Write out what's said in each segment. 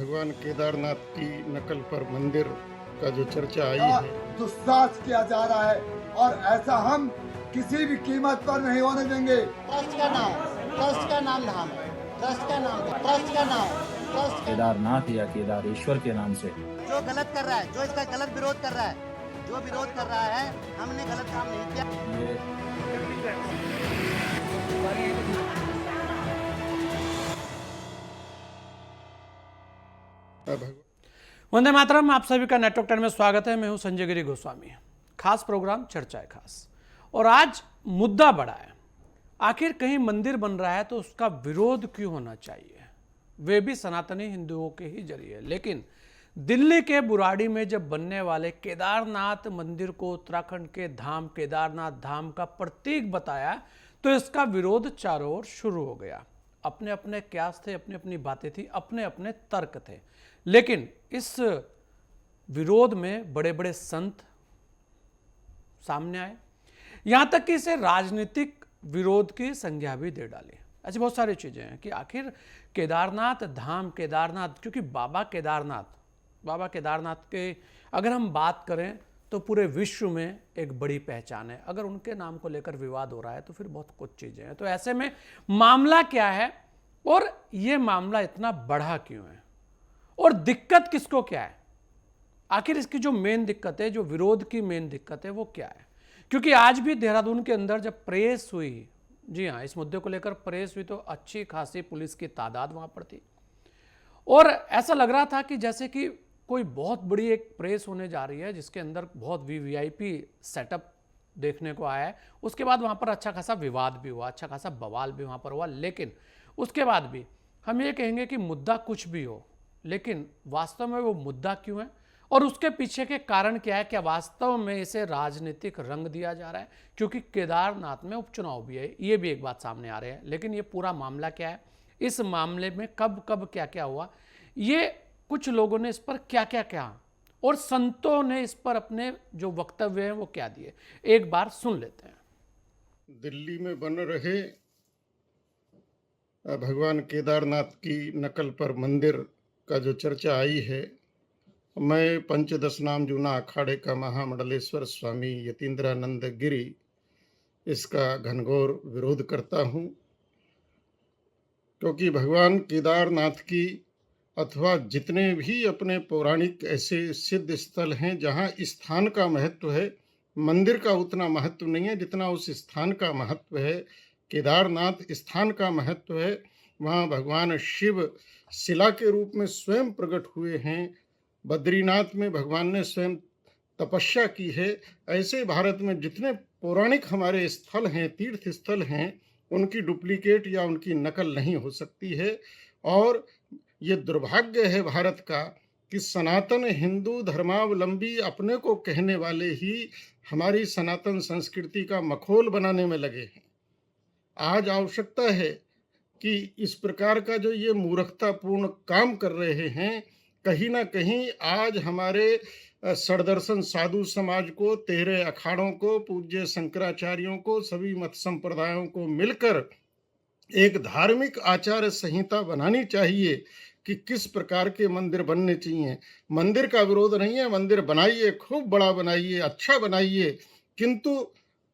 भगवान केदारनाथ की नकल पर मंदिर का जो चर्चा आई का है, दुस्साहस किया जा रहा है और ऐसा हम किसी भी कीमत पर नहीं होने देंगे। ट्रस्ट का नाम धाम है। ट्रस्ट केदारनाथ या केदारेश्वर के नाम से जो गलत कर रहा है, जो इसका गलत विरोध कर रहा है, जो विरोध कर रहा है, हमने गलत काम नहीं किया। ये भगवान वंदे मातरम। आप सभी का नेटवर्क 10 में स्वागत है। मैं हूं संजय गिरी गोस्वामी। खास प्रोग्राम चर्चा है खास, और आज मुद्दा बड़ा है। आखिर कहीं मंदिर बन रहा है तो उसका विरोध क्यों होना चाहिए, वे भी सनातनी हिंदुओं के ही जरिए। लेकिन दिल्ली के बुराड़ी में जब बनने वाले केदारनाथ मंदिर को उत्तराखंड के धाम केदारनाथ धाम का प्रतीक बताया तो इसका विरोध चारों ओर शुरू हो गया। अपने अपने क्यास थे, अपनी अपनी बातें थी, अपने अपने तर्क थे। लेकिन इस विरोध में बड़े बड़े संत सामने आए, यहां तक कि इसे राजनीतिक विरोध की संज्ञा भी दे डाली। ऐसी बहुत सारी चीजें हैं कि आखिर केदारनाथ धाम केदारनाथ, क्योंकि बाबा केदारनाथ के अगर हम बात करें तो पूरे विश्व में एक बड़ी पहचान है। अगर उनके नाम को लेकर विवाद हो रहा है तो फिर बहुत कुछ चीजें हैं। तो ऐसे में मामला क्या है और ये मामला इतना बढ़ा क्यों है और दिक्कत किसको क्या है? आखिर इसकी जो मेन दिक्कत है, जो विरोध की मेन दिक्कत है, वो क्या है? क्योंकि आज भी देहरादून के अंदर जब प्रेस हुई, जी हाँ, इस मुद्दे को लेकर प्रेस हुई तो अच्छी खासी पुलिस की तादाद वहां पर थी और ऐसा लग रहा था कि जैसे कि कोई बहुत बड़ी एक प्रेस होने जा रही है जिसके अंदर बहुत वीवीआईपी सेटअप देखने को आया है। उसके बाद वहां पर अच्छा खासा विवाद भी हुआ, अच्छा खासा बवाल भी वहां पर हुआ। लेकिन उसके बाद भी हम ये कहेंगे कि मुद्दा कुछ भी हो, लेकिन वास्तव में वो मुद्दा क्यों है और उसके पीछे के कारण क्या है? क्या वास्तव में इसे राजनीतिक रंग दिया जा रहा है? क्योंकि केदारनाथ में उपचुनाव भी है, ये भी एक बात सामने आ रही है। लेकिन ये पूरा मामला क्या है, इस मामले में कब कब क्या क्या हुआ, ये कुछ लोगों ने इस पर क्या क्या कहा और संतों ने इस पर अपने जो वक्तव्य हैं वो क्या दिए, एक बार सुन लेते हैं। दिल्ली में बन रहे भगवान केदारनाथ की नकल पर मंदिर का जो चर्चा आई है, मैं पंचदश नाम जूना अखाड़े का महामंडलेश्वर स्वामी यतीन्द्रानंद गिरी इसका घनघोर विरोध करता हूँ। क्योंकि भगवान केदारनाथ की अथवा जितने भी अपने पौराणिक ऐसे सिद्ध स्थल हैं जहाँ स्थान का महत्व है, मंदिर का उतना महत्व नहीं है जितना उस स्थान का महत्व है। केदारनाथ स्थान का महत्व है। वहाँ भगवान शिव शिला के रूप में स्वयं प्रकट हुए हैं। बद्रीनाथ में भगवान ने स्वयं तपस्या की है। ऐसे भारत में जितने पौराणिक हमारे स्थल हैं, तीर्थ स्थल हैं, उनकी डुप्लीकेट या उनकी नकल नहीं हो सकती है। और ये दुर्भाग्य है भारत का कि सनातन हिंदू धर्मावलंबी अपने को कहने वाले ही हमारी सनातन संस्कृति का मखौल बनाने में लगे हैं। आज आवश्यकता है कि इस प्रकार का जो ये मूर्खतापूर्ण काम कर रहे हैं, कहीं ना कहीं आज हमारे सड़दर्शन साधु समाज को, 13 अखाड़ों को, पूज्य शंकराचार्यों को, सभी मत संप्रदायों को मिलकर एक धार्मिक आचार संहिता बनानी चाहिए कि किस प्रकार के मंदिर बनने चाहिए। मंदिर का विरोध नहीं है, मंदिर बनाइए, खूब बड़ा बनाइए, अच्छा बनाइए, किंतु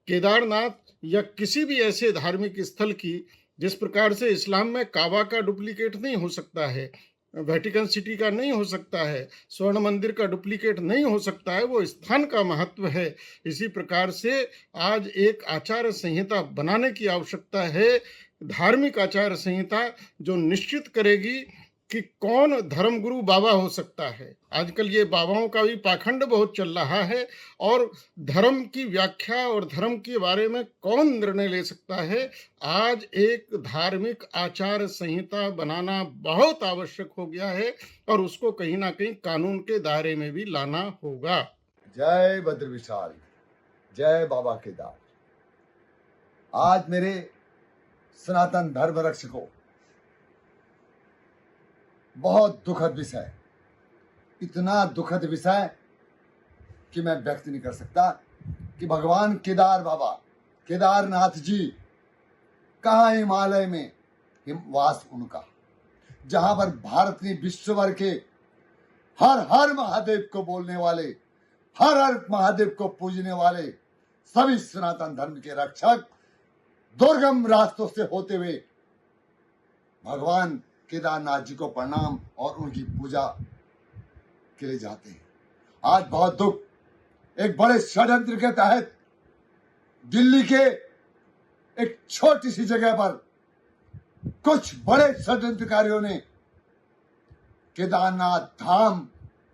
केदारनाथ या किसी भी ऐसे धार्मिक स्थल की, जिस प्रकार से इस्लाम में काबा का डुप्लीकेट नहीं हो सकता है, वेटिकन सिटी का नहीं हो सकता है, स्वर्ण मंदिर का डुप्लीकेट नहीं हो सकता है, वो स्थान का महत्व है। इसी प्रकार से आज एक आचार संहिता बनाने की आवश्यकता है, धार्मिक आचार संहिता जो निश्चित करेगी कि कौन धर्मगुरु बाबा हो सकता है। आजकल ये बाबाओं का भी पाखंड बहुत चल रहा है और धर्म की व्याख्या और धर्म के बारे में कौन निर्णय ले सकता है। आज एक धार्मिक आचार संहिता बनाना बहुत आवश्यक हो गया है और उसको कहीं ना कहीं कानून के दायरे में भी लाना होगा। जय बद्र विशाल, जय बाबा केदार। आज मेरे सनातन धर्म रक्षकों, बहुत दुखद विषय, इतना दुखद विषय कि मैं व्यक्त नहीं कर सकता कि भगवान केदार बाबा केदारनाथ जी कहाँ हिमालय में वास उनका, जहां पर भारत ने विश्व भर के हर हर महादेव को बोलने वाले, हर हर महादेव को पूजने वाले सभी सनातन धर्म के रक्षक दुर्गम रास्तों से होते हुए भगवान केदारनाथ जी को प्रणाम और उनकी पूजा के लिए जाते हैं। आज बहुत दुख, एक बड़े षड्यंत्र के तहत दिल्ली के एक छोटी सी जगह पर कुछ बड़े षड्यंत्रकारियों ने केदारनाथ धाम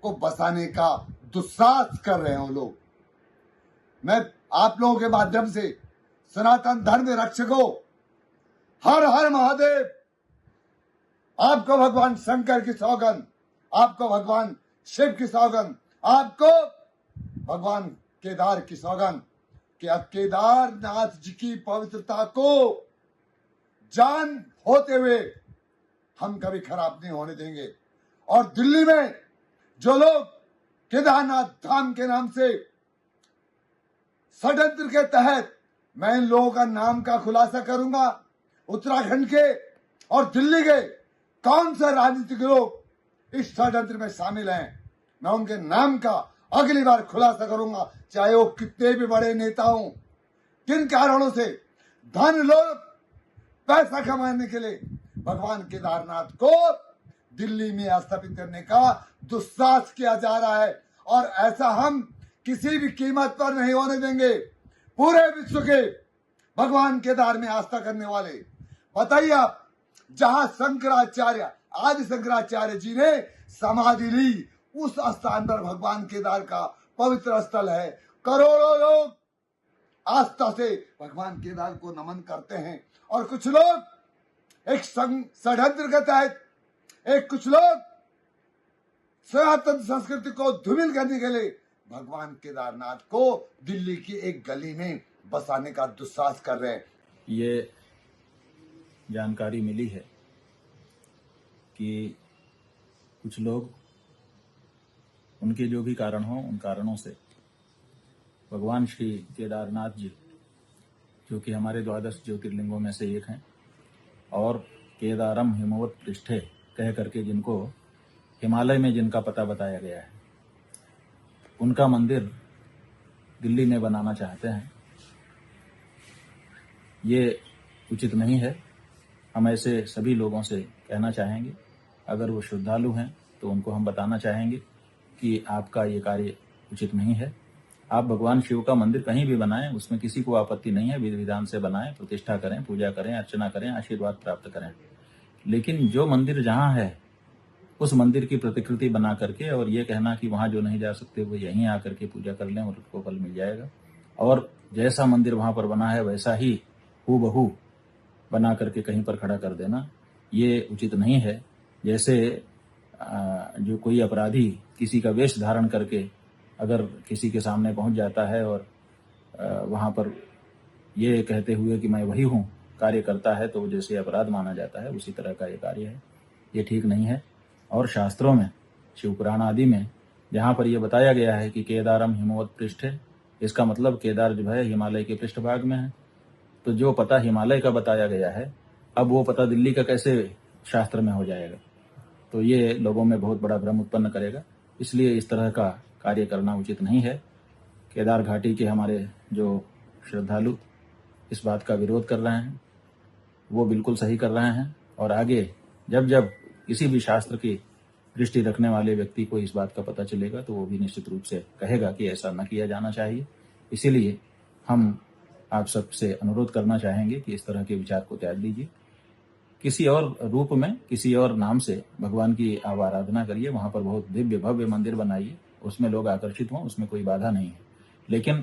को बसाने का दुस्साहस कर रहे हैं वो लोग। मैं आप लोगों के माध्यम से सनातन धर्म रक्षकों, हर हर महादेव, आपको भगवान शंकर की सौगंध, आपको भगवान शिव की सौगंध, आपको भगवान केदार की सौगंध कि अब केदारनाथ जी की पवित्रता को जान होते हुए हम कभी खराब नहीं होने देंगे। और दिल्ली में जो लोग केदारनाथ धाम के नाम से षड्यंत्र के तहत, मैं इन लोगों का नाम का खुलासा करूंगा। उत्तराखंड के और दिल्ली के कौन से राजनीतिक लोग इस षड्यंत्र में शामिल हैं, मैं उनके नाम का अगली बार खुलासा करूंगा, चाहे वो कितने भी बड़े नेता हों। किन कारणों से धन लोग पैसा कमाने के लिए भगवान केदारनाथ को दिल्ली में स्थापित करने का दुस्साहस किया जा रहा है, और ऐसा हम किसी भी कीमत पर नहीं होने देंगे। पूरे विश्व के भगवान केदार में आस्था करने वाले, बताइए आप, जहां शंकराचार्य, आदि शंकराचार्य जी ने समाधि ली, उस स्थान पर भगवान केदार का पवित्र स्थल है। करोड़ों लोग आस्था से भगवान केदार को नमन करते हैं, और कुछ लोग एक षड्यंत्र के तहत, कुछ लोग सनातन संस्कृति को धूमिल करने के लिए भगवान केदारनाथ को दिल्ली की एक गली में बसाने का दुस्साहस कर रहे हैं। ये जानकारी मिली है कि कुछ लोग, उनके जो भी कारण हो, उन कारणों से भगवान श्री केदारनाथ जी, जो कि हमारे 12 ज्योतिर्लिंगों में से एक हैं, और केदारम हिमवत पृष्ठे कह करके जिनको हिमालय में जिनका पता बताया गया है, उनका मंदिर दिल्ली में बनाना चाहते हैं। ये उचित नहीं है। हम ऐसे सभी लोगों से कहना चाहेंगे, अगर वो श्रद्धालु हैं तो उनको हम बताना चाहेंगे कि आपका ये कार्य उचित नहीं है। आप भगवान शिव का मंदिर कहीं भी बनाएं, उसमें किसी को आपत्ति नहीं है, विधि विधान से बनाएं, प्रतिष्ठा करें, पूजा करें, अर्चना करें, आशीर्वाद प्राप्त करें। लेकिन जो मंदिर जहाँ है, उस मंदिर की प्रतिकृति बना करके और ये कहना कि वहाँ जो नहीं जा सकते वो यहीं आकर के पूजा कर लें और उसको फल मिल जाएगा, और जैसा मंदिर वहाँ पर बना है वैसा ही हूबहू बना करके कहीं पर खड़ा कर देना, ये उचित नहीं है। जैसे जो कोई अपराधी किसी का वेश धारण करके अगर किसी के सामने पहुंच जाता है और वहां पर ये कहते हुए कि मैं वही हूं कार्य करता है, तो जैसे अपराध माना जाता है, उसी तरह का ये कार्य है। ये ठीक नहीं है। और शास्त्रों में, शिव पुराण आदि में जहाँ पर यह बताया गया है कि केदारम हिमवत पृष्ठ है, इसका मतलब केदार जो है हिमालय के पृष्ठभाग में है। तो जो पता हिमालय का बताया गया है, अब वो पता दिल्ली का कैसे शास्त्र में हो जाएगा? तो ये लोगों में बहुत बड़ा भ्रम उत्पन्न करेगा। इसलिए इस तरह का कार्य करना उचित नहीं है। केदार घाटी के हमारे जो श्रद्धालु इस बात का विरोध कर रहे हैं, वो बिल्कुल सही कर रहे हैं। और आगे जब जब किसी भी शास्त्र की दृष्टि रखने वाले व्यक्ति को इस बात का पता चलेगा, तो वो भी निश्चित रूप से कहेगा कि ऐसा न किया जाना चाहिए। इसीलिए हम आप सबसे अनुरोध करना चाहेंगे कि इस तरह के विचार को त्याग दीजिए। किसी और रूप में, किसी और नाम से भगवान की आराधना करिए, वहाँ पर बहुत दिव्य भव्य मंदिर बनाइए, उसमें लोग आकर्षित हों, उसमें कोई बाधा नहीं है। लेकिन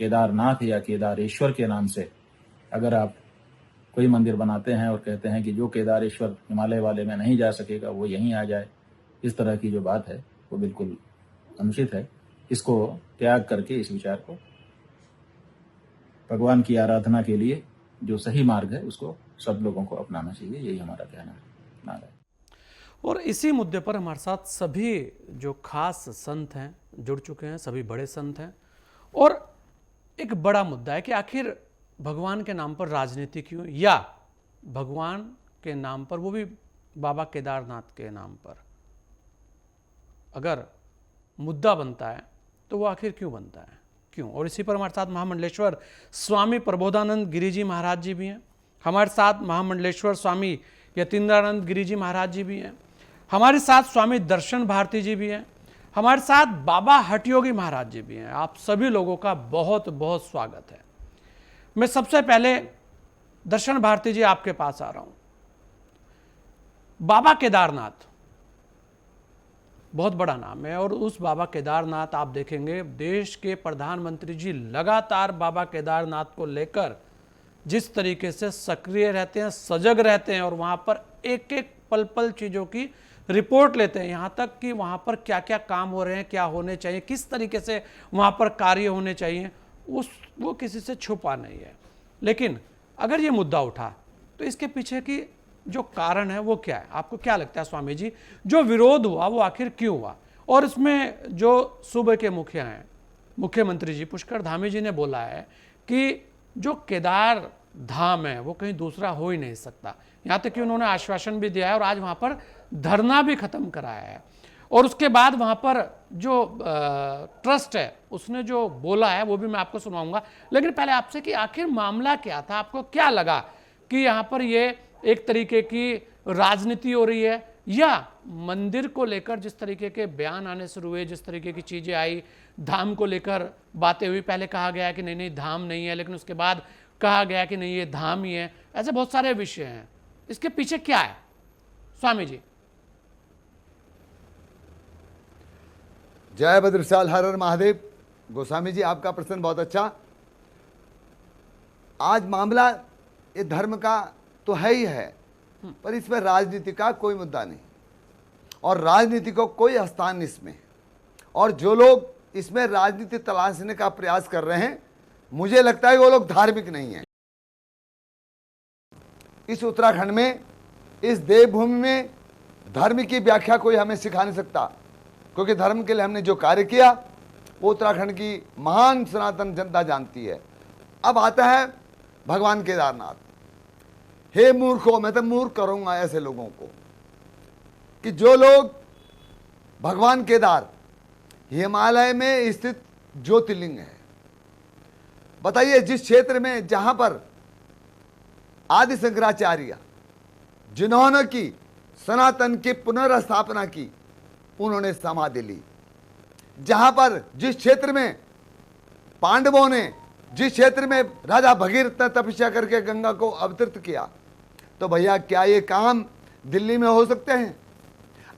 केदारनाथ या केदारेश्वर के नाम से अगर आप कोई मंदिर बनाते हैं और कहते हैं कि जो केदारेश्वर हिमालय वाले में नहीं जा सकेगा वो यहीं आ जाए, इस तरह की जो बात है वो बिल्कुल अनुचित है। इसको त्याग करके इस विचार को भगवान की आराधना के लिए जो सही मार्ग है उसको सब लोगों को अपनाना चाहिए, यही हमारा कहना है। नारायण। और इसी मुद्दे पर हमारे साथ सभी जो खास संत हैं जुड़ चुके हैं, सभी बड़े संत हैं। और एक बड़ा मुद्दा है कि आखिर भगवान के नाम पर राजनीति क्यों, या भगवान के नाम पर, वो भी बाबा केदारनाथ के नाम पर अगर मुद्दा बनता है तो वो आखिर क्यों बनता है, क्यों? और इसी पर हमारे साथ महामंडलेश्वर स्वामी प्रबोधानंद गिरी जी महाराज जी भी हैं, हमारे साथ महामंडलेश्वर स्वामी यतीन्द्रानंद गिरी जी महाराज जी भी हैं, हमारे साथ स्वामी दर्शन भारती जी भी हैं, हमारे साथ बाबा हठयोगी महाराज जी भी हैं। आप सभी लोगों का बहुत बहुत स्वागत है। मैं सबसे पहले दर्शन भारती जी आपके पास आ रहा हूं। बाबा केदारनाथ बहुत बड़ा नाम है और उस बाबा केदारनाथ आप देखेंगे देश के प्रधानमंत्री जी लगातार बाबा केदारनाथ को लेकर जिस तरीके से सक्रिय रहते हैं, सजग रहते हैं और वहां पर एक एक पल पल चीज़ों की रिपोर्ट लेते हैं, यहाँ तक कि वहाँ पर क्या क्या काम हो रहे हैं, क्या होने चाहिए, किस तरीके से वहाँ पर कार्य होने चाहिए, वो किसी से छुपा नहीं है। लेकिन अगर ये मुद्दा उठा तो इसके पीछे की जो कारण है वो क्या है? आपको क्या लगता है स्वामी जी, जो विरोध हुआ वो आखिर क्यों हुआ? और इसमें जो सूबे के मुखिया हैं, मुख्यमंत्री जी पुष्कर धामी जी ने बोला है कि जो केदार धाम है वो कहीं दूसरा हो ही नहीं सकता। यहाँ तक कि उन्होंने आश्वासन भी दिया है और आज वहाँ पर धरना भी खत्म कराया है। और उसके बाद वहाँ पर जो ट्रस्ट है उसने जो बोला है वो भी मैं आपको सुनाऊंगा। लेकिन पहले आपसे कि आखिर मामला क्या था, आपको क्या लगा कि यहाँ पर ये एक तरीके की राजनीति हो रही है, या मंदिर को लेकर जिस तरीके के बयान आने शुरू हुए, जिस तरीके की चीज़ें आई, धाम को लेकर बातें हुई, पहले कहा गया कि नहीं नहीं धाम नहीं है, लेकिन उसके बाद कहा गया कि नहीं ये धाम ही है, ऐसे बहुत सारे विषय हैं। इसके पीछे क्या है स्वामी जी? जय भद्रशाल, हर हर महादेव। गोस्वामी जी आपका प्रश्न बहुत अच्छा। आज मामला ये धर्म का तो है ही है, पर इसमें राजनीति का कोई मुद्दा नहीं और राजनीति को कोई स्थान इसमें। और जो लोग इसमें राजनीति तलाशने का प्रयास कर रहे हैं, मुझे लगता है वो लोग धार्मिक नहीं है। इस उत्तराखंड में, इस देवभूमि में धर्म की व्याख्या कोई हमें सिखा नहीं सकता, क्योंकि धर्म के लिए हमने जो कार्य किया वो उत्तराखंड की महान सनातन जनता जानती है। अब आता है भगवान केदारनाथ। हे मूर्खों, मैं तो मूर्ख करूंगा ऐसे लोगों को कि जो लोग भगवान केदार हिमालय में स्थित ज्योतिर्लिंग है, बताइए जिस क्षेत्र में जहां पर आदि शंकराचार्य जिन्होंने की सनातन की पुनर्स्थापना की, उन्होंने समाधि ली, जहां पर जिस क्षेत्र में पांडवों ने, जिस क्षेत्र में राजा भगीरथ ने तपस्या करके गंगा को अवतरित किया, तो भैया क्या ये काम दिल्ली में हो सकते हैं?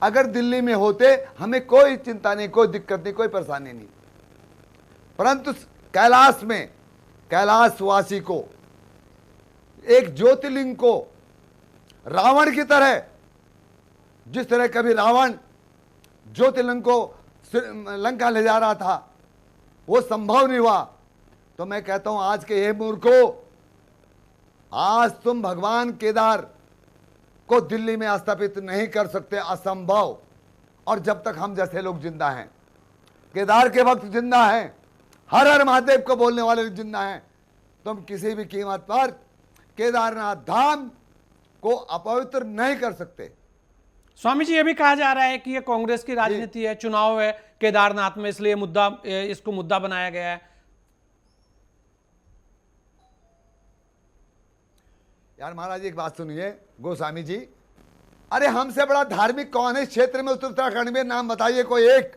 अगर दिल्ली में होते हमें कोई चिंता नहीं, कोई दिक्कत नहीं, कोई परेशानी नहीं। परंतु कैलाश में कैलाशवासी को, एक ज्योतिर्लिंग को रावण की तरह, जिस तरह कभी रावण ज्योतिर्लिंग को लंका ले जा रहा था, वो संभव नहीं हुआ। तो मैं कहता हूं आज के ये मूर्खों, आज तुम भगवान केदार को दिल्ली में स्थापित नहीं कर सकते, असंभव। और जब तक हम जैसे लोग जिंदा हैं, केदार के भक्त जिंदा हैं, हर हर महादेव को बोलने वाले जिंदा हैं, तुम किसी भी कीमत पर केदारनाथ धाम को अपवित्र नहीं कर सकते। स्वामी जी ये भी कहा जा रहा है कि ये कांग्रेस की राजनीति है, चुनाव है केदारनाथ में, इसलिए इसको मुद्दा बनाया गया है। यार महाराज एक बात सुनिए गोस्वामी जी, अरे हमसे बड़ा धार्मिक कौन है इस क्षेत्र में? उत्तराखंड में नाम बताइए कोई एक।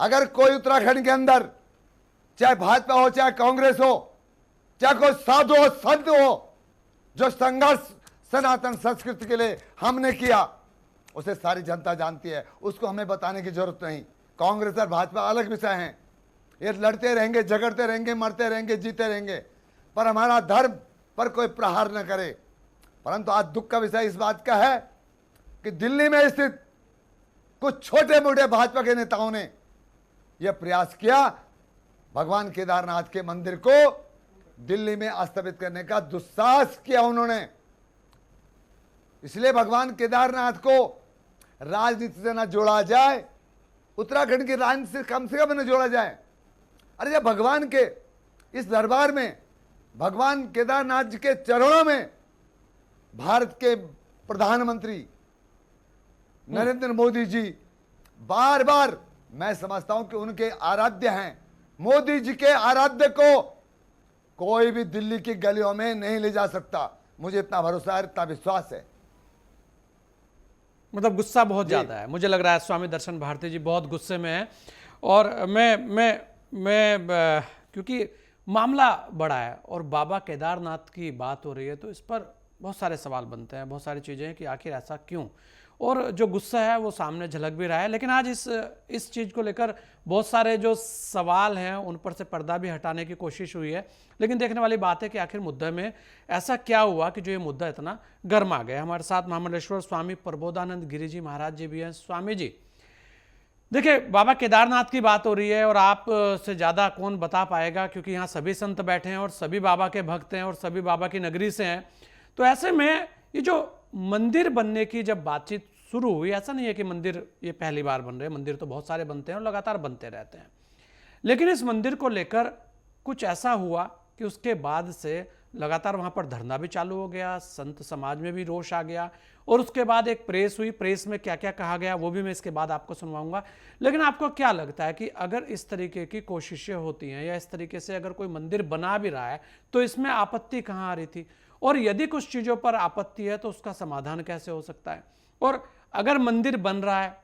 अगर कोई उत्तराखंड के अंदर, चाहे भाजपा हो, चाहे कांग्रेस हो, चाहे कोई साधु हो, संत हो, जो संघर्ष सनातन संस्कृति के लिए हमने किया, उसे सारी जनता जानती है, उसको हमें बताने की जरूरत नहीं। कांग्रेस और भाजपा अलग विषय हैं, ये लड़ते रहेंगे, झगड़ते रहेंगे, मरते रहेंगे, जीते रहेंगे, पर हमारा धर्म पर कोई प्रहार न करे। परंतु आज दुख का विषय इस बात का है कि दिल्ली में स्थित कुछ छोटे मोटे भाजपा के नेताओं ने यह प्रयास किया भगवान केदारनाथ के मंदिर को दिल्ली में स्थापित करने का दुस्साहस किया उन्होंने। इसलिए भगवान केदारनाथ को राजनीति से न जोड़ा जाए, उत्तराखंड की राजनीति से कम न जोड़ा जाए। अरे जब भगवान के इस दरबार में, भगवान केदारनाथ जी के चरणों में भारत के प्रधानमंत्री नरेंद्र मोदी जी बार बार, मैं समझता हूं कि उनके आराध्य हैं। मोदी जी के आराध्य को कोई भी दिल्ली की गलियों में नहीं ले जा सकता। मुझे इतना भरोसा है, इतना विश्वास है। मतलब गुस्सा बहुत ज़्यादा है, मुझे लग रहा है स्वामी दर्शन भारती जी बहुत गुस्से में हैं। और मैं क्योंकि मामला बड़ा है और बाबा केदारनाथ की बात हो रही है, तो इस पर बहुत सारे सवाल बनते हैं, बहुत सारी चीज़ें हैं कि आखिर ऐसा क्यों, और जो गुस्सा है वो सामने झलक भी रहा है। लेकिन आज इस चीज़ को लेकर बहुत सारे जो सवाल हैं उन पर से पर्दा भी हटाने की कोशिश हुई है। लेकिन देखने वाली बात है कि आखिर मुद्दे में ऐसा क्या हुआ कि जो ये मुद्दा इतना गर्म आ गया। हमारे साथ महामंडलेश्वर स्वामी प्रबोधानंद गिरी जी महाराज जी भी हैं। स्वामी जी, देखिए, बाबा केदारनाथ की बात हो रही है और आप से ज़्यादा कौन बता पाएगा, क्योंकि यहाँ सभी संत बैठे हैं और सभी बाबा के भक्त हैं और सभी बाबा की नगरी से हैं। तो ऐसे में ये जो मंदिर बनने की जब बातचीत शुरू हुई, ऐसा नहीं है कि मंदिर ये पहली बार बन रहे हैं, मंदिर तो बहुत सारे बनते हैं और लगातार बनते रहते हैं। लेकिन इस मंदिर को लेकर कुछ ऐसा हुआ कि उसके बाद से लगातार वहाँ पर धरना भी चालू हो गया, संत समाज में भी रोष आ गया, और उसके बाद एक प्रेस हुई। प्रेस में क्या क्या कहा गया वो भी मैं इसके बाद आपको सुनवाऊंगा। लेकिन आपको क्या लगता है कि अगर इस तरीके की कोशिशें होती हैं या इस तरीके से अगर कोई मंदिर बना भी रहा है तो इसमें आपत्ति कहाँ आ रही थी, और यदि कुछ चीज़ों पर आपत्ति है तो उसका समाधान कैसे हो सकता है? और अगर मंदिर बन रहा है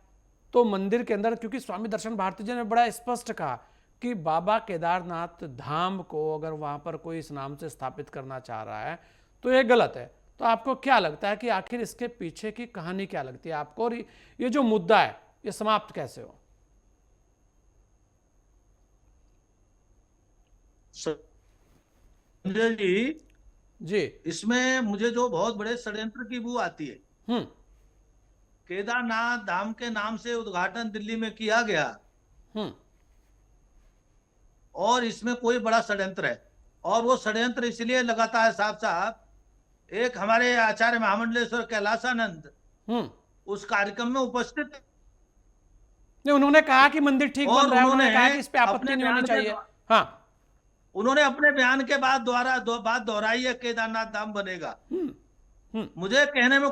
तो मंदिर के अंदर, क्योंकि स्वामी दर्शन भारती जी ने बड़ा स्पष्ट कहा कि बाबा केदारनाथ धाम को अगर वहाँ पर कोई इस नाम से स्थापित करना चाह रहा है तो ये गलत है। तो आपको क्या लगता है कि आखिर इसके पीछे की कहानी क्या लगती है आपको, और ये जो मुद्दा है ये समाप्त कैसे हो? संजय जी, इसमें मुझे जो बहुत बड़े षड्यंत्र की बू आती है। केदारनाथ धाम के नाम से उद्घाटन दिल्ली में किया गया और इसमें कोई बड़ा षड्यंत्र है, और वो षड्यंत्र इसलिए लगाता है साहब साहब, एक हमारे आचार्य महामंडलेश्वर कैलाशानंद उस कार्यक्रम में उपस्थित, नहीं, उन्होंने कहा कि मंदिर ठीक बन रहा है, उन्होंने कहा कि इस पे आपत्ति नहीं होनी चाहिए। हाँ, उन्होंने अपने बयान के बाद बात दोहराई है, केदारनाथ धाम बनेगा। मुझे कहने में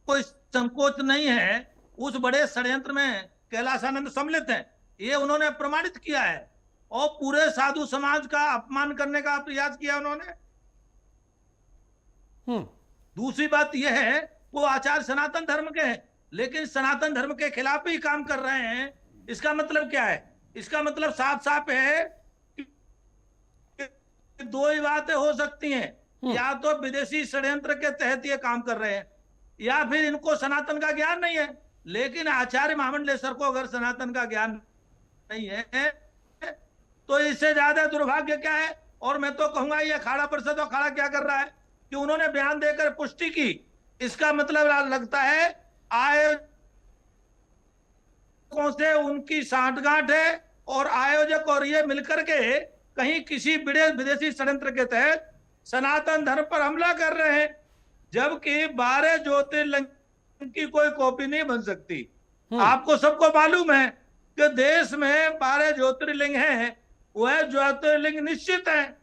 कोई संकोच नहीं है, उस बड़े षड्यंत्र में कैलाशानंद सम्मिलित हैं, ये उन्होंने प्रमाणित किया है, और पूरे साधु समाज का अपमान करने का प्रयास किया उन्होंने। दूसरी बात यह है, वो आचार्य सनातन धर्म के हैं, लेकिन सनातन धर्म के खिलाफ ही काम कर रहे हैं। इसका मतलब क्या है? इसका मतलब साफ साफ है कि दो ही बातें हो सकती हैं, या तो विदेशी षड्यंत्र के तहत ये काम कर रहे हैं, या फिर इनको सनातन का ज्ञान नहीं है। लेकिन आचार्य महामंडलेश्वर को अगर सनातन का ज्ञान नहीं है तो इससे ज्यादा दुर्भाग्य क्या है? और मैं तो कहूंगा ये अखाड़ा परिषद और अखाड़ा क्या कर रहा है कि उन्होंने बयान देकर पुष्टि की। इसका मतलब लगता है आयोजकों से उनकी सांठगांठ है, और आयोजक और ये मिलकर के कहीं किसी विदेशी षड्यंत्र के तहत सनातन धर्म पर हमला कर रहे हैं, जबकि 12 ज्योतिर्लिंग की कोई कॉपी नहीं बन सकती। आपको सबको मालूम है कि देश में 12 ज्योतिर्लिंग हैं, वह ज्योतिर्लिंग निश्चित है,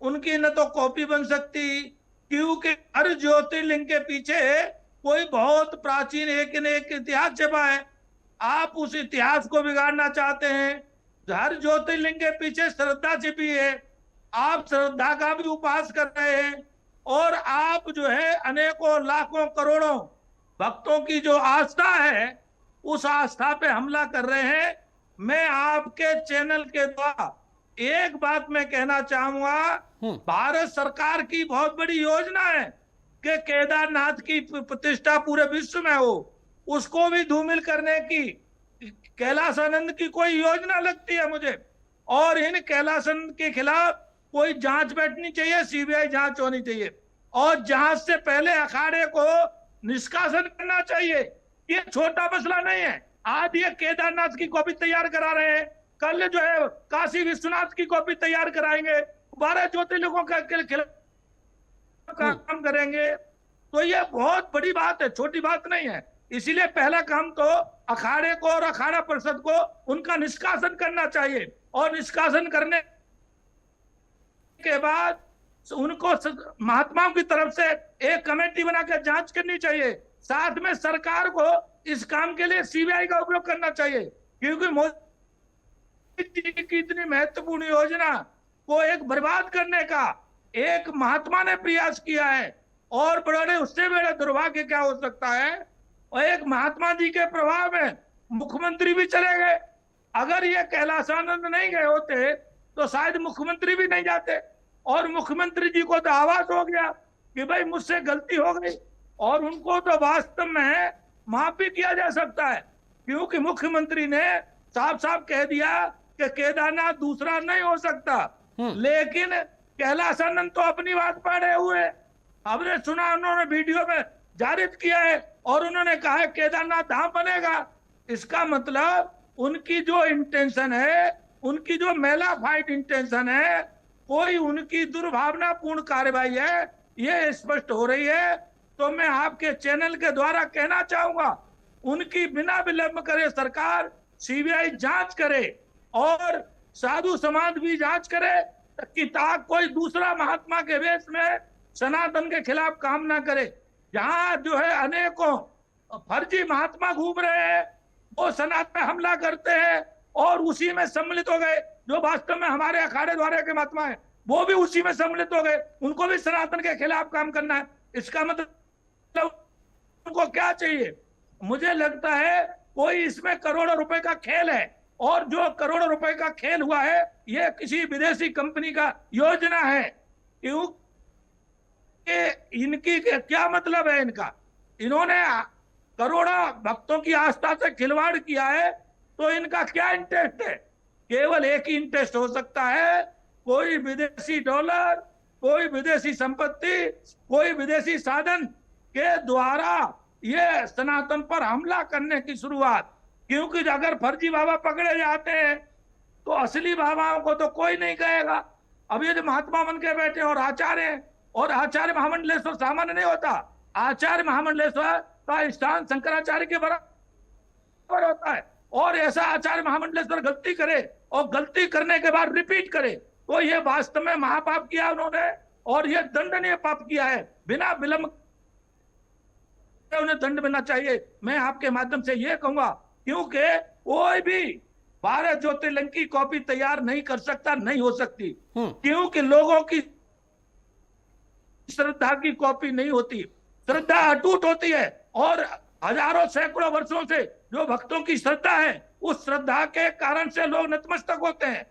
उनकी न तो कॉपी बन सकती, क्योंकि हर ज्योतिर्लिंग के पीछे कोई बहुत प्राचीन एक न एक इतिहास छिपा है। आप उस इतिहास को बिगाड़ना चाहते हैं। हर ज्योतिर्लिंग के पीछे श्रद्धा छिपी है, आप श्रद्धा का भी उपहास कर रहे हैं, और आप जो है अनेकों लाखों करोड़ों भक्तों की जो आस्था है उस आस्था पे हमला कर रहे हैं। मैं आपके चैनल के द्वारा एक बात मैं कहना चाहूंगा, भारत सरकार की बहुत बड़ी योजना है कि केदारनाथ की प्रतिष्ठा पूरे विश्व में हो, उसको भी धूमिल करने की कैलाशानंद की कोई योजना लगती है मुझे। और इन कैलाशानंद के खिलाफ कोई जांच बैठनी चाहिए, सीबीआई जांच होनी चाहिए, और जांच से पहले अखाड़े को निष्कासन करना चाहिए। ये छोटा मसला नहीं है। आज ये केदारनाथ की कॉपी तैयार करा रहे हैं, कल जो है काशी विश्वनाथ की कॉपी तैयार कराएंगे, 12 ज्योतिर्लिंगों का खिलाफ काम करेंगे। तो ये बहुत बड़ी बात है, छोटी बात नहीं है। इसीलिए पहला काम तो अखाड़े को और अखाड़ा परिषद को उनका निष्कासन करना चाहिए, और निष्कासन करने के बाद उनको महात्माओं की तरफ से एक कमेटी बनाकर जांच करनी चाहिए। साथ में सरकार को इस काम के लिए सीबीआई का उपयोग करना चाहिए, क्योंकि मोदी जी की इतनी महत्वपूर्ण योजना को एक बर्बाद करने का एक महात्मा ने प्रयास किया है। और बड़े उससे बड़ा दुर्भाग्य क्या हो सकता है, और एक महात्मा जी के प्रभाव में मुख्यमंत्री भी चले गए। अगर ये कैलाशानंद नहीं गए होते तो शायद मुख्यमंत्री भी नहीं जाते, और मुख्यमंत्री जी को तो आवाज हो गया कि भाई मुझसे गलती हो गई, और उनको तो वास्तव में माफ भी किया जा सकता है, क्योंकि मुख्यमंत्री ने साफ साफ कह दिया कि केदारनाथ दूसरा नहीं हो सकता। लेकिन कैलाशानंद तो अपनी बात पढ़े हुए, हमने सुना उन्होंने वीडियो में जारी किया है और उन्होंने कहा है केदारनाथ धाम बनेगा। इसका मतलब उनकी जो इंटेंशन है, उनकी जो मेलाफाइड इंटेंशन है, कोई उनकी दुर्भावनापूर्ण कार्रवाई है, ये स्पष्ट हो रही है। तो मैं आपके चैनल के द्वारा कहना चाहूंगा, उनकी बिना विलंब करे सरकार सीबीआई जांच करे और साधु समाज भी जांच करे, कि ताकि कोई दूसरा महात्मा के वेश में सनातन के खिलाफ काम ना करे। जहां जो है अनेकों फर्जी महात्मा घूम रहे हैं, वो सनातन पे हमला करते हैं और उसी में सम्मिलित हो गए। जो वास्तव में हमारे अखाड़े द्वारे के महात्मा है, वो भी उसी में सम्मिलित हो गए, उनको भी सनातन के खिलाफ काम करना है। इसका मतलब उनको क्या चाहिए? मुझे लगता है कोई इसमें करोड़ों रुपए का खेल है, और जो करोड़ों रुपए का खेल हुआ है ये किसी विदेशी कंपनी का योजना है। क्योंकि इनकी क्या मतलब है इनका, इन्होंने करोड़ों भक्तों की आस्था से खिलवाड़ किया है, तो इनका क्या इंटरेस्ट है? केवल एक ही इंटरेस्ट हो सकता है, कोई विदेशी डॉलर, कोई विदेशी संपत्ति, कोई विदेशी साधन के द्वारा ये सनातन पर हमला करने की शुरुआत। क्योंकि अगर फर्जी बाबा पकड़े जाते हैं तो असली बाबाओं को तो कोई नहीं कहेगा। अब ये जो महात्मा बन के बैठे और आचार्य हैं, और आचार्य महामंडलेश्वर सामान्य नहीं होता। आचार्य महामंडलेश्वर का स्थान शंकराचार्य के बराबर होता है, और ऐसा आचार्य महामंडलेश्वर गलती करे और गलती करने के बाद रिपीट करे तो ये वास्तव में महापाप किया उन्होंने, और ये दंडनीय पाप किया है। बिना विलंब उन्हें दंड मिलना चाहिए। मैं आपके माध्यम से ये कहूंगा, क्योंकि कोई भी 12 ज्योतिर्लिंग की कॉपी तैयार नहीं कर सकता, नहीं हो सकती, क्योंकि लोगों की श्रद्धा की कॉपी नहीं होती। श्रद्धा अटूट होती है, और हजारों सैकड़ों वर्षों से जो भक्तों की श्रद्धा है, उस श्रद्धा के कारण से लोग नतमस्तक होते हैं।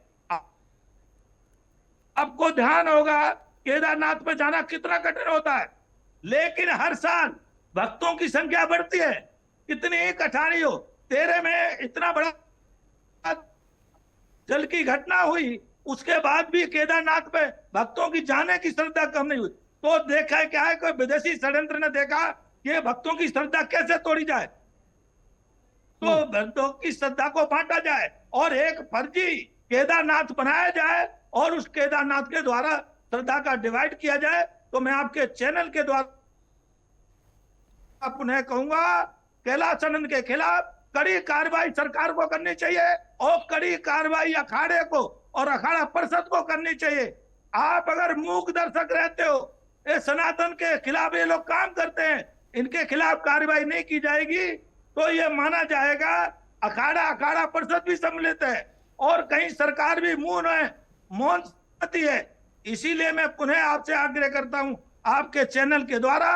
आपको ध्यान होगा केदारनाथ पे जाना कितना कठिन होता है, लेकिन हर साल भक्तों की संख्या बढ़ती है। कितनी ही कठिनाई हो, 13 में इतना बड़ा जल की घटना हुई, उसके बाद भी केदारनाथ पे भक्तों की जाने की श्रद्धा कम नहीं हुई। तो देखा है क्या है, कोई विदेशी षड्यंत्र ने देखा कि भक्तों की श्रद्धा कैसे तोड़ी जाए, तो भक्तों की श्रद्धा को बांटा जाए और एक फर्जी केदारनाथ बनाया जाए, और उस केदारनाथ के द्वारा श्रद्धा का डिवाइड किया जाए। तो मैं आपके चैनल के द्वारा पुनः कहूंगा, कैलाशानंद के खिलाफ कड़ी कार्रवाई सरकार को करनी चाहिए, और कड़ी कार्रवाई अखाड़े को और अखाड़ा परिषद को करनी चाहिए। आप अगर मूक दर्शक रहते हो, ये सनातन के खिलाफ ये लोग काम करते हैं, इनके खिलाफ कार्रवाई नहीं की जाएगी तो ये माना जाएगा अखाड़ा परिषद भी सम्मिलित है, और कहीं सरकार भी मौन है। इसीलिए मैं पुनः आपसे आग्रह करता हूं, आपके चैनल के द्वारा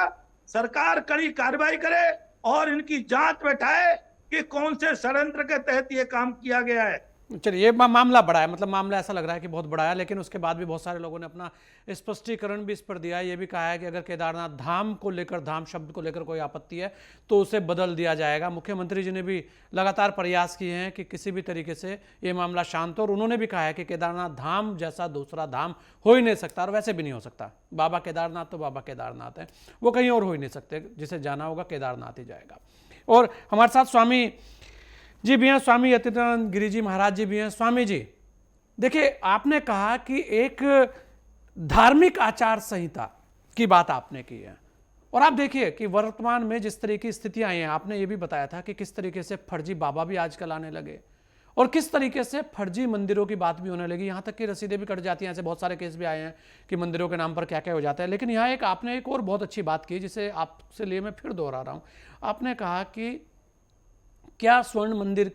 सरकार कड़ी कार्रवाई करे और इनकी जांच बैठाए कि कौन से षड्यंत्र के तहत ये काम किया गया है। चलिए, ये मामला बड़ा है, मतलब मामला ऐसा लग रहा है कि बहुत बड़ा है, लेकिन उसके बाद भी बहुत सारे लोगों ने अपना स्पष्टीकरण भी इस पर दिया है। ये भी कहा है कि अगर केदारनाथ धाम को लेकर, धाम शब्द को लेकर कोई आपत्ति है तो उसे बदल दिया जाएगा। मुख्यमंत्री जी ने भी लगातार प्रयास किए हैं कि किसी भी तरीके से ये मामला शांत हो, और उन्होंने भी कहा है कि केदारनाथ धाम जैसा दूसरा धाम हो ही नहीं सकता, और वैसे भी नहीं हो सकता। बाबा केदारनाथ तो बाबा केदारनाथ है, वो कहीं और हो ही नहीं सकते। जिसे जाना होगा केदारनाथ ही जाएगा। और हमारे साथ स्वामी जी भी हैं, स्वामी यतीन्द्रानंद गिरी जी महाराज जी भी हैं। स्वामी जी, देखिए, आपने कहा कि एक धार्मिक आचार संहिता की बात आपने की है, और आप देखिए कि वर्तमान में जिस तरह की स्थितियां आई हैं, आपने ये भी बताया था कि किस तरीके से फर्जी बाबा भी आजकल आने लगे, और किस तरीके से फर्जी मंदिरों की बात भी होने लगी, यहाँ तक कि रसीदें भी कट जाती हैं। ऐसे बहुत सारे केस भी आए हैं कि मंदिरों के नाम पर क्या क्या हो जाता है। लेकिन यहाँ आपने एक और बहुत अच्छी बात की, जिसे आपसे लिए मैं फिर दोहरा रहा हूँ। आपने कहा कि क्या स्वर्ण मंदिर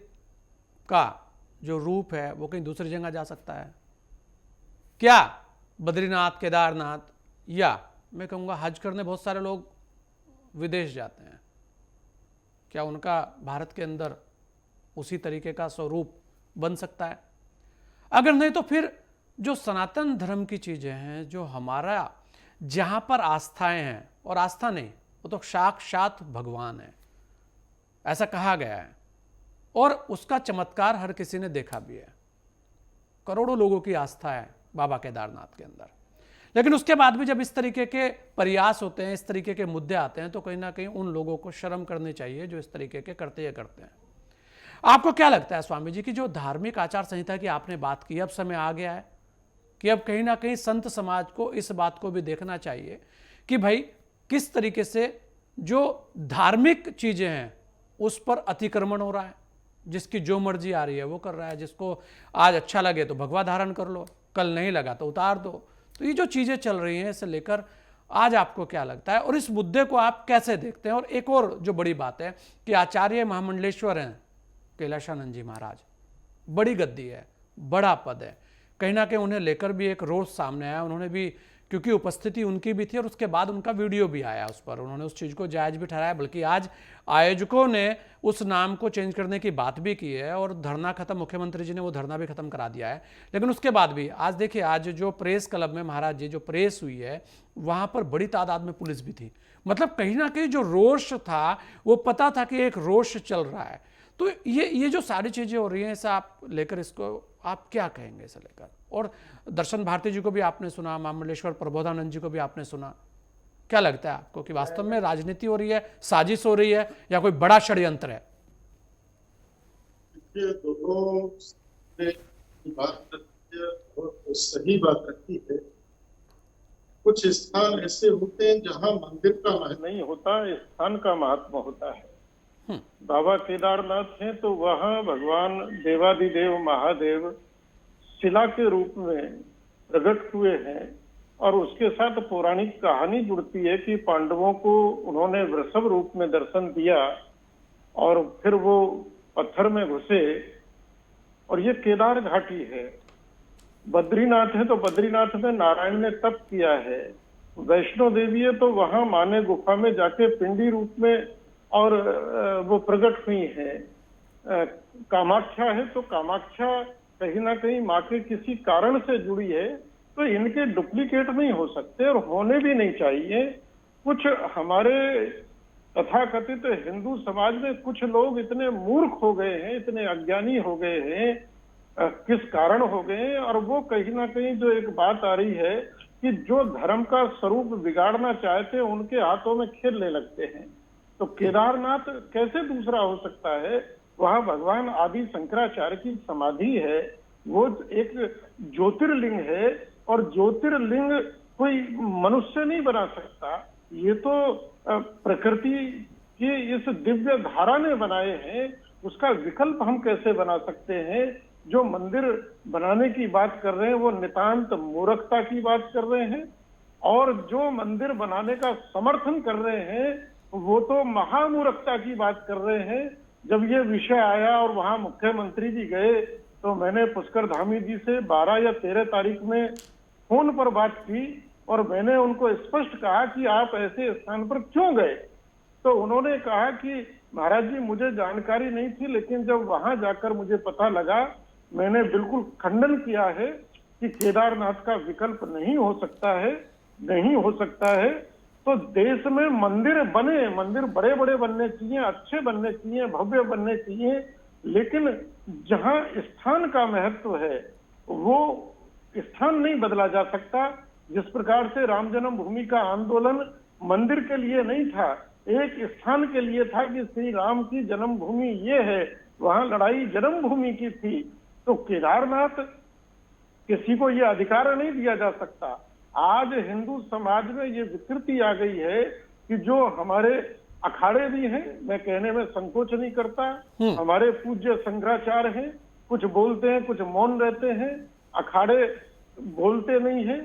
का जो रूप है वो कहीं दूसरी जगह जा सकता है? क्या बद्रीनाथ, केदारनाथ, या मैं कहूँगा हज करने बहुत सारे लोग विदेश जाते हैं, क्या उनका भारत के अंदर उसी तरीके का स्वरूप बन सकता है? अगर नहीं तो फिर जो सनातन धर्म की चीज़ें हैं, जो हमारा जहाँ पर आस्थाएं हैं, और आस्था नहीं, वो तो साक्षात भगवान है, ऐसा कहा गया है, और उसका चमत्कार हर किसी ने देखा भी है। करोड़ों लोगों की आस्था है बाबा केदारनाथ के अंदर। लेकिन उसके बाद भी जब इस तरीके के प्रयास होते हैं, इस तरीके के मुद्दे आते हैं, तो कहीं ना कहीं उन लोगों को शर्म करनी चाहिए जो इस तरीके के करते हैं। आपको क्या लगता है स्वामी जी की जो धार्मिक आचार संहिता की आपने बात की, अब समय आ गया है कि अब कहीं ना कहीं संत समाज को इस बात को भी देखना चाहिए कि भाई किस तरीके से जो धार्मिक चीजें हैं उस पर अतिक्रमण हो रहा है, जिसकी जो मर्जी आ रही है वो कर रहा है, जिसको आज अच्छा लगे तो भगवा धारण कर लो, कल नहीं लगा तो उतार दो। तो ये जो चीजें चल रही हैं, इसे लेकर आज आपको क्या लगता है और इस मुद्दे को आप कैसे देखते हैं? और एक और जो बड़ी बात है कि आचार्य महामंडलेश्वर हैं कैलाशानंद जी महाराज, बड़ी गद्दी है, बड़ा पद है, कहीं ना कहीं उन्हें लेकर भी एक रोष सामने आया। उन्होंने भी, क्योंकि उपस्थिति उनकी भी थी और उसके बाद उनका वीडियो भी आया, उस पर उन्होंने उस चीज़ को जायज़ भी ठहराया, बल्कि आज आयोजकों ने उस नाम को चेंज करने की बात भी की है और धरना खत्म, मुख्यमंत्री जी ने वो धरना भी खत्म करा दिया है। लेकिन उसके बाद भी आज देखिए, आज जो प्रेस क्लब में महाराज जी जो प्रेस हुई है, वहाँ पर बड़ी तादाद में पुलिस भी थी। मतलब कहीं ना कहीं जो रोष था वो पता था कि एक रोष चल रहा है। तो ये जो सारी चीज़ें हो रही हैं, इसे आप लेकर, इसको आप क्या कहेंगे इसे लेकर? और दर्शन भारती जी को भी आपने सुना, महामंडलेश्वर प्रबोधानंद जी को भी आपने सुना, क्या लगता है आपको कि वास्तव में राजनीति हो रही है, साजिश हो रही है, या कोई बड़ा षड्यंत्र है? ये दोनों बात रखी है और सही बात रखी है। कुछ स्थान ऐसे होते हैं जहाँ मंदिर का महत्व नहीं होता, स्थान का महत्व होता है। बाबा केदारनाथ हैं तो वहाँ भगवान देवादिदेव महादेव शिला के रूप में प्रकट हुए हैं, और उसके साथ पौराणिक कहानी जुड़ती है कि पांडवों को उन्होंने वृषभ रूप में दर्शन दिया और फिर वो पत्थर में घुसे, और ये केदार घाटी है। बद्रीनाथ है तो बद्रीनाथ में नारायण ने तप किया है। वैष्णो देवी है तो वहां माँ ने गुफा में जाके पिंडी रूप में और वो प्रकट हुई है। कामाख्या है तो कामाख्या कहीं ना कहीं माँ के किसी कारण से जुड़ी है, तो इनके डुप्लीकेट नहीं हो सकते और होने भी नहीं चाहिए। कुछ हमारे तथाकथित हिंदू समाज में कुछ लोग इतने मूर्ख हो गए हैं, इतने अज्ञानी हो गए हैं, किस कारण हो गए हैं, और वो कहीं ना कहीं जो एक बात आ रही है कि जो धर्म का स्वरूप बिगाड़ना चाहते हैं उनके हाथों में खेलने लगते हैं। तो केदारनाथ कैसे दूसरा हो सकता है? वहां भगवान आदि शंकराचार्य की समाधि है, वो एक ज्योतिर्लिंग है, और ज्योतिर्लिंग कोई मनुष्य नहीं बना सकता। ये तो प्रकृति की इस दिव्य धारा ने बनाए हैं, उसका विकल्प हम कैसे बना सकते हैं? जो मंदिर बनाने की बात कर रहे हैं वो नितांत मूर्खता की बात कर रहे हैं, और जो मंदिर बनाने का समर्थन कर रहे हैं वो तो महामूर्खता की बात कर रहे हैं। जब ये विषय आया और वहां मुख्यमंत्री जी गए तो मैंने पुष्कर धामी जी से 12 या 13 तारीख में फोन पर बात की, और मैंने उनको स्पष्ट कहा कि आप ऐसे स्थान पर क्यों गए? तो उन्होंने कहा कि महाराज जी मुझे जानकारी नहीं थी, लेकिन जब वहां जाकर मुझे पता लगा, मैंने बिल्कुल खंडन किया है कि केदारनाथ का विकल्प नहीं हो सकता है, नहीं हो सकता है। तो देश में मंदिर बने, मंदिर बड़े बड़े बनने चाहिए, अच्छे बनने चाहिए, भव्य बनने चाहिए, लेकिन जहां स्थान का महत्व है वो स्थान नहीं बदला जा सकता। जिस प्रकार से राम जन्मभूमि का आंदोलन मंदिर के लिए नहीं था, एक स्थान के लिए था कि श्री राम की जन्मभूमि ये है, वहां लड़ाई जन्मभूमि की थी। तो केदारनाथ किसी को ये अधिकार नहीं दिया जा सकता। आज हिंदू समाज में ये विकृति आ गई है कि जो हमारे अखाड़े भी हैं, मैं कहने में संकोच नहीं करता, हमारे पूज्य शंकराचार्य हैं, कुछ बोलते हैं, कुछ मौन रहते हैं, अखाड़े बोलते नहीं हैं।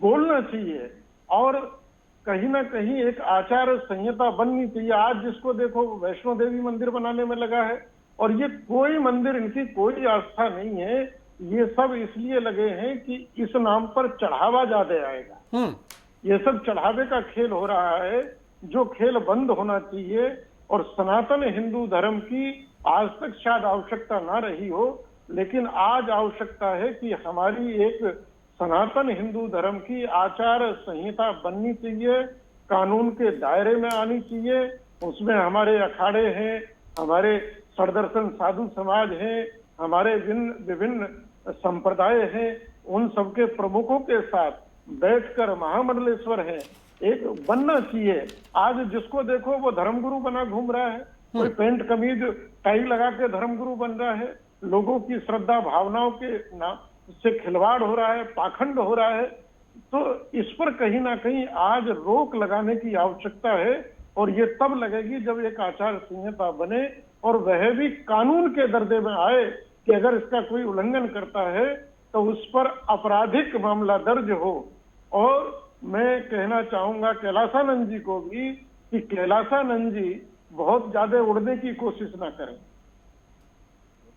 बोलना चाहिए और कहीं ना कहीं एक आचार संहिता बननी चाहिए। आज जिसको देखो वैष्णो देवी मंदिर बनाने में लगा है, और ये कोई मंदिर, इनकी कोई आस्था नहीं है, ये सब इसलिए लगे हैं कि इस नाम पर चढ़ावा ज्यादा आएगा। ये सब चढ़ावे का खेल हो रहा है, जो खेल बंद होना चाहिए। और सनातन हिंदू धर्म की आज तक शायद आवश्यकता ना रही हो, लेकिन आज आवश्यकता है कि हमारी एक सनातन हिंदू धर्म की आचार संहिता बननी चाहिए, कानून के दायरे में आनी चाहिए। उसमें हमारे अखाड़े हैं, हमारे सड़दर्शन साधु समाज हैं, हमारे विभिन्न संप्रदाय हैं, उन सबके प्रमुखों के साथ बैठकर महामंडलेश्वर है एक बनना चाहिए। आज जिसको देखो वो धर्मगुरु बना घूम रहा है, कोई पेंट कमीज टाई लगा के धर्मगुरु बन रहा है, लोगों की श्रद्धा भावनाओं के नाम से खिलवाड़ हो रहा है, पाखंड हो रहा है। तो इस पर कहीं ना कहीं आज रोक लगाने की आवश्यकता है, और ये तब लगेगी जब एक आचार संहिता बने और वह भी कानून के दर्जे में आए कि अगर इसका कोई उल्लंघन करता है तो उस पर आपराधिक मामला दर्ज हो। और मैं कहना चाहूंगा कैलासानंद जी को भी कि कैलासानंद जी बहुत ज्यादा उड़ने की कोशिश ना करें।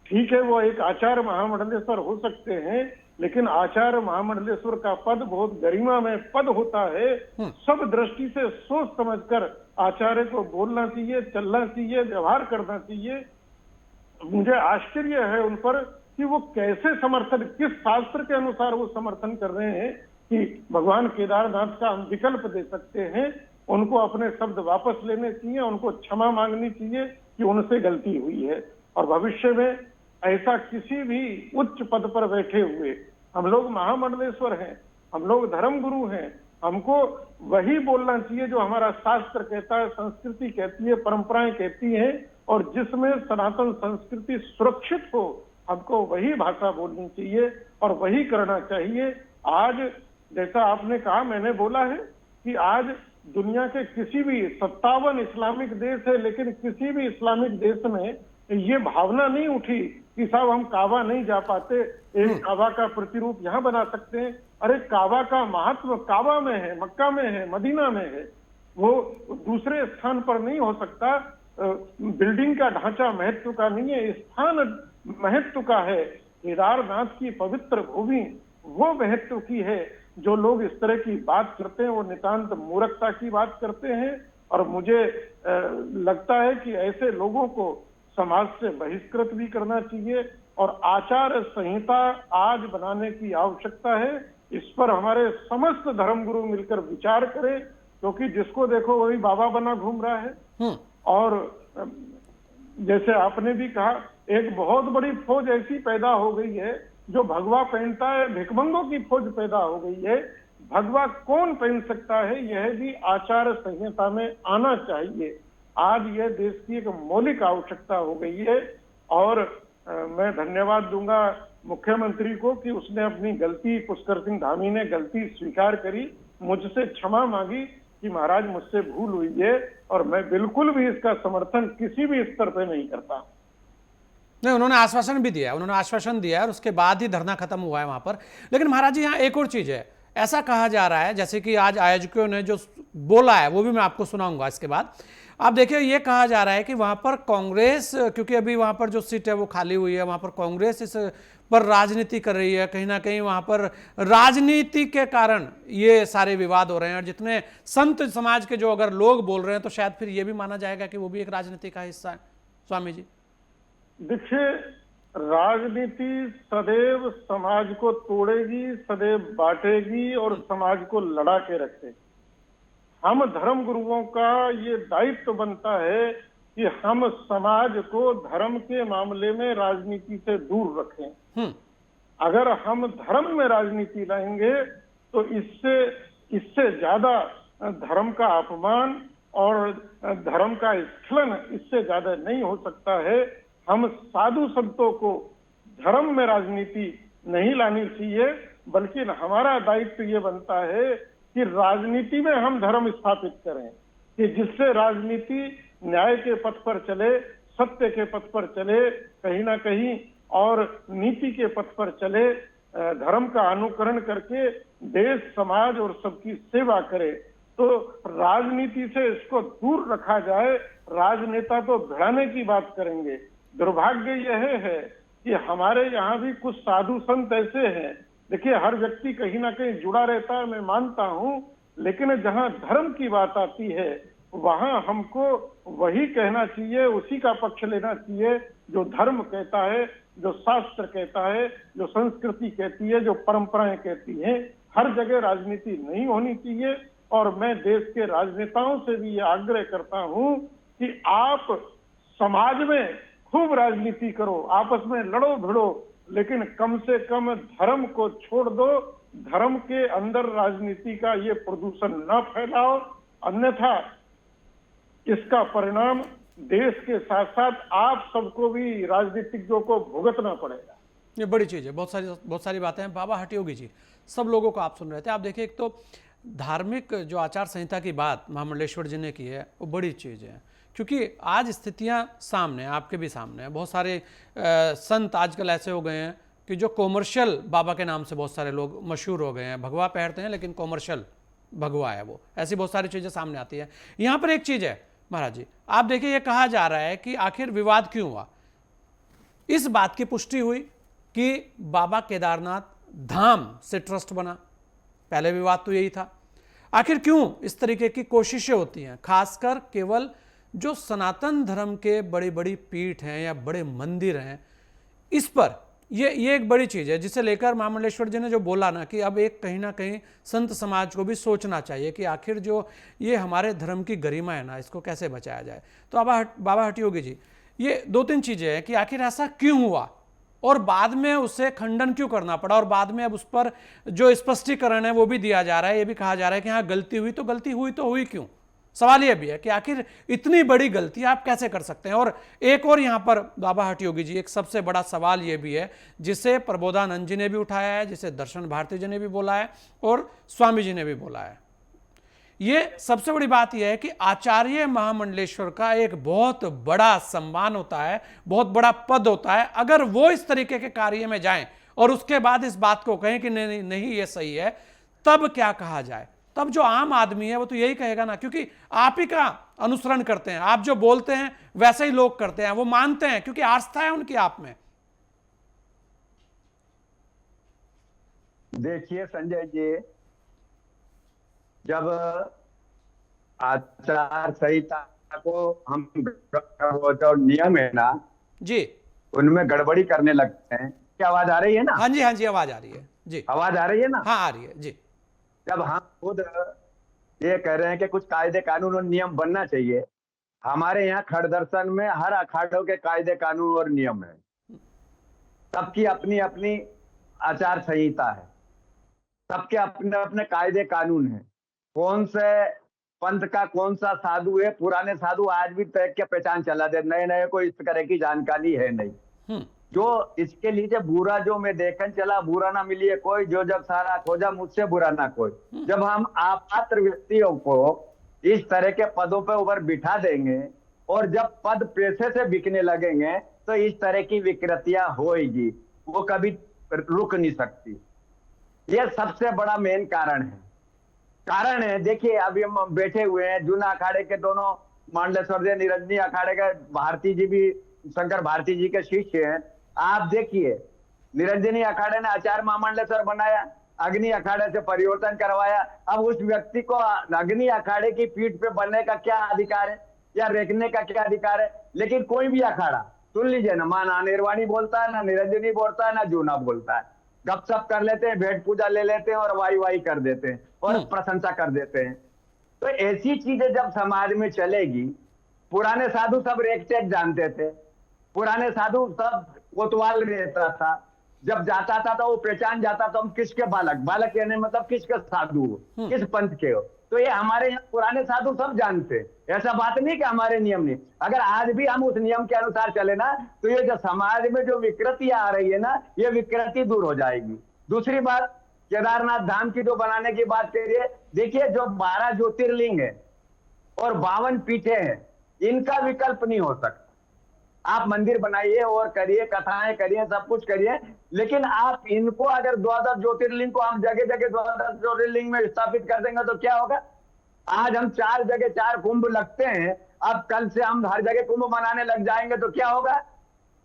ठीक है, वो एक आचार्य महामंडलेश्वर हो सकते हैं, लेकिन आचार्य महामंडलेश्वर का पद बहुत गरिमा में पद होता है। सब दृष्टि से सोच समझकर आचार्य को बोलना चाहिए, चलना चाहिए, व्यवहार करना चाहिए। मुझे आश्चर्य है उन पर कि वो कैसे समर्थन, किस शास्त्र के अनुसार वो समर्थन कर रहे हैं कि भगवान केदारनाथ का हम विकल्प दे सकते हैं। उनको अपने शब्द वापस लेने चाहिए, उनको क्षमा मांगनी चाहिए कि उनसे गलती हुई है। और भविष्य में ऐसा किसी भी उच्च पद पर बैठे हुए, हम लोग महामंडलेश्वर हैं, हम लोग धर्मगुरु हैं, हमको वही बोलना चाहिए जो हमारा शास्त्र कहता है, संस्कृति कहती है, परंपराएं कहती हैं, और जिसमें सनातन संस्कृति सुरक्षित हो, हमको वही भाषा बोलनी चाहिए और वही करना चाहिए। आज जैसा आपने कहा, मैंने बोला है कि आज दुनिया के किसी भी 57 इस्लामिक देश है, लेकिन किसी भी इस्लामिक देश में ये भावना नहीं उठी कि साहब हम काबा नहीं जा पाते, एक काबा का प्रतिरूप यहाँ बना सकते हैं। अरे काबा का महत्व काबा में है, मक्का में है, मदीना में है, वो दूसरे स्थान पर नहीं हो सकता। बिल्डिंग का ढांचा महत्व का नहीं है, स्थान महत्व का है। केदारनाथ की पवित्र भूमि वो महत्व की है। जो लोग इस तरह की बात करते हैं वो नितांत मूर्खता की बात करते हैं, और मुझे लगता है कि ऐसे लोगों को समाज से बहिष्कृत भी करना चाहिए और आचार संहिता आज बनाने की आवश्यकता है। इस पर हमारे समस्त धर्मगुरु मिलकर विचार करें, क्योंकि जिसको देखो वही बाबा बना घूम रहा है। और जैसे आपने भी कहा, एक बहुत बड़ी फौज ऐसी पैदा हो गई है जो भगवा पहनता है, भिखमंगों की फौज पैदा हो गई है। भगवा कौन पहन सकता है, यह भी आचार संहिता में आना चाहिए। आज यह देश की एक मौलिक आवश्यकता हो गई है। और मैं धन्यवाद दूंगा मुख्यमंत्री को कि उसने अपनी गलती, पुष्कर सिंह धामी ने गलती स्वीकार करी, मुझसे क्षमा मांगी कि महाराज मुझसे भूल हुई है, और मैं बिल्कुल भी इसका समर्थन किसी भी स्तर पे नहीं करता। नहीं, उन्होंने आश्वासन भी दिया, उन्होंने आश्वासन दिया और उसके बाद ही धरना खत्म हुआ है वहां पर। लेकिन महाराज जी, यहाँ एक और चीज है, ऐसा कहा जा रहा है, जैसे कि आज आयोजकों ने जो बोला है वो भी मैं आपको सुनाऊंगा इसके बाद। आप देखिए, ये कहा जा रहा है कि वहां पर कांग्रेस, क्योंकि अभी वहां पर जो सीट है वो खाली हुई है, वहां पर कांग्रेस इस पर राजनीति कर रही है। कहीं ना कहीं वहां पर राजनीति के कारण ये सारे विवाद हो रहे हैं, और जितने संत समाज के जो अगर लोग बोल रहे हैं तो शायद फिर ये भी माना जाएगा कि वो भी एक राजनीति का हिस्सा है। स्वामी जी देखिए, राजनीति सदैव समाज को तोड़ेगी, सदैव बांटेगी और समाज को लड़ा के रखेगी। हम धर्म गुरुओं का ये दायित्व बनता है कि हम समाज को धर्म के मामले में राजनीति से दूर रखें। अगर हम धर्म में राजनीति लाएंगे तो इससे ज्यादा धर्म का अपमान और धर्म का स्खलन इससे ज्यादा नहीं हो सकता है। हम साधु संतों को धर्म में राजनीति नहीं लानी चाहिए, बल्कि हमारा दायित्व ये बनता है कि राजनीति में हम धर्म स्थापित करें, कि जिससे राजनीति न्याय के पथ पर चले, सत्य के पथ पर चले, कहीं ना कहीं और नीति के पथ पर चले, धर्म का अनुकरण करके देश, समाज और सबकी सेवा करे। तो राजनीति से इसको दूर रखा जाए। राजनेता तो भिड़ाने की बात करेंगे। दुर्भाग्य यह है कि हमारे यहाँ भी कुछ साधु संत ऐसे हैं। देखिए, हर व्यक्ति कहीं ना कहीं जुड़ा रहता है, मैं मानता हूँ, लेकिन जहाँ धर्म की बात आती है वहां हमको वही कहना चाहिए, उसी का पक्ष लेना चाहिए जो धर्म कहता है, जो शास्त्र कहता है, जो संस्कृति कहती है, जो परंपराएं कहती हैं। हर जगह राजनीति नहीं होनी चाहिए। और मैं देश के राजनेताओं से भी ये आग्रह करता हूं कि आप समाज में खूब राजनीति करो, आपस में लड़ो भिड़ो, लेकिन कम से कम धर्म को छोड़ दो। धर्म के अंदर राजनीति का ये प्रदूषण न फैलाओ, अन्यथा इसका परिणाम देश के साथ साथ आप सबको भी, राजनीतिज्ञों को भुगतना पड़ेगा। ये बड़ी चीज़ है। बहुत सारी बातें हैं। बाबा हठयोगी जी, सब लोगों को आप सुन रहे थे। आप देखिए, एक तो धार्मिक जो आचार संहिता की बात महामंडलेश्वर जी ने की है वो बड़ी चीज़ है, क्योंकि आज स्थितियां सामने, आपके भी सामने हैं। बहुत सारे संत आजकल ऐसे हो गए हैं कि जो कॉमर्शियल बाबा के नाम से बहुत सारे लोग मशहूर हो गए हैं। भगवा पहनते हैं लेकिन कॉमर्शियल भगवा है वो। ऐसी बहुत सारी चीज़ें सामने आती है। यहाँ पर एक चीज़ है महाराज जी, आप देखिए, ये कहा जा रहा है कि आखिर विवाद क्यों हुआ। इस बात की पुष्टि हुई कि बाबा केदारनाथ धाम से ट्रस्ट बना। पहले विवाद तो यही था। आखिर क्यों इस तरीके की कोशिशें होती हैं, खासकर केवल जो सनातन धर्म के बड़ी बड़ी पीठ हैं या बड़े मंदिर हैं, इस पर ये एक बड़ी चीज़ है जिसे लेकर महामंडलेश्वर जी ने जो बोला ना कि अब एक कहीं ना कहीं संत समाज को भी सोचना चाहिए कि आखिर जो ये हमारे धर्म की गरिमा है ना, इसको कैसे बचाया जाए। तो बाबा हठयोगी जी, ये 2-3 चीज़ें हैं कि आखिर ऐसा क्यों हुआ और बाद में उसे खंडन क्यों करना पड़ा, और बाद में अब उस पर जो स्पष्टीकरण है वो भी दिया जा रहा है। ये भी कहा जा रहा है कि हाँ, गलती हुई तो हुई क्यों। सवाल यह भी है कि आखिर इतनी बड़ी गलती आप कैसे कर सकते हैं। और एक और यहाँ पर बाबा हठयोगी जी, एक सबसे बड़ा सवाल ये भी है जिसे प्रबोधानंद जी ने भी उठाया है, जिसे दर्शन भारती जी ने भी बोला है और स्वामी जी ने भी बोला है। ये सबसे बड़ी बात यह है कि आचार्य महामंडलेश्वर का एक बहुत बड़ा सम्मान होता है, बहुत बड़ा पद होता है। अगर वो इस तरीके के कार्य में जाएं और उसके बाद इस बात को कहें कि नहीं ये सही है, तब क्या कहा जाए। तब जो आम आदमी है वो तो यही कहेगा ना, क्योंकि आप ही का अनुसरण करते हैं, आप जो बोलते हैं वैसे ही लोग करते हैं, वो मानते हैं क्योंकि आस्था है उनकी आप में। देखिए संजय जी, जब आचार संहिता को हम जो नियम है ना जी, उनमें गड़बड़ी करने लगते हैं। क्या आवाज आ रही है ना? हाँ जी, हाँ जी, आवाज आ रही है जी। आवाज आ रही है ना? हाँ, आ रही है जी। जब हम खुद ये कह रहे हैं कि कुछ कायदे कानून और नियम बनना चाहिए, हमारे यहाँ खड़ दर्शन में हर अखाड़ों के कायदे कानून और नियम है। सबकी अपनी अपनी आचार संहिता है, सबके अपने अपने कायदे कानून है। कौन से पंथ का कौन सा साधु है, पुराने साधु आज भी तय के पहचान चला दे, नए नए कोई इस तरह की जानकारी है नहीं। जो इसके लिए बुरा जो मैं देखन चला, बुरा ना मिलिए कोई, जो जब सारा खोजा मुझसे बुरा ना कोई। जब हम अपात्र व्यक्तियों को इस तरह के पदों पर ऊपर बिठा देंगे और जब पद पैसे से बिकने लगेंगे तो इस तरह की विकृतियां होएगी, वो कभी रुक नहीं सकती। यह सबसे बड़ा मेन कारण है। देखिए, अभी हम बैठे हुए हैं, जूना अखाड़े के दोनों मंडलेश्वर जी, निरंजनी अखाड़े के भारती जी भी शंकर भारती जी के शिष्य हैं। आप देखिए, निरंजनी अखाड़े ने आचार्य महामंडलेश्वर बनाया, अग्नि अखाड़े से परिवर्तन करवाया। अब उस व्यक्ति को अग्नि अखाड़े की पीठ पे बनने का क्या अधिकार है या रेखने का क्या अधिकार है? लेकिन कोई भी अखाड़ा सुन लीजिए ना, मां ना निर्वाणी बोलता है, ना निरंजनी बोलता है, ना जूना बोलता है। गपशप कर लेते हैं, भेंट पूजा ले लेते हैं और वाई कर देते हैं और प्रशंसा कर देते हैं। तो ऐसी चीजें जब समाज में चलेगी, पुराने साधु सब रेख चेक जानते थे, पुराने साधु सब कोतवाल रहता था, जब जाता था तो वो पहचान जाता था हम किसके बालक कहने मतलब किसके साधु हो, किस पंथ के हो। तो ये हमारे यहाँ पुराने साधु सब जानते हैं। ऐसा बात नहीं कि हमारे नियम नहीं, अगर आज भी हम उस नियम के अनुसार चले ना, तो ये जो समाज में जो विकृतियां आ रही है ना, ये विकृति दूर हो जाएगी। दूसरी बात, केदारनाथ धाम की जो बनाने की बात करिए, देखिए जो 12 ज्योतिर्लिंग है और 52 पीठे हैं, इनका विकल्प नहीं हो सकता। आप मंदिर बनाइए और करिए, कथाएं करिए, सब कुछ करिए, लेकिन आप इनको अगर द्वादश ज्योतिर्लिंग को हम जगह जगह द्वादश ज्योतिर्लिंग में स्थापित कर देंगे तो क्या होगा? आज हम 4 जगह 4 कुंभ लगते हैं, अब कल से हम हर जगह कुंभ मनाने लग जाएंगे तो क्या होगा?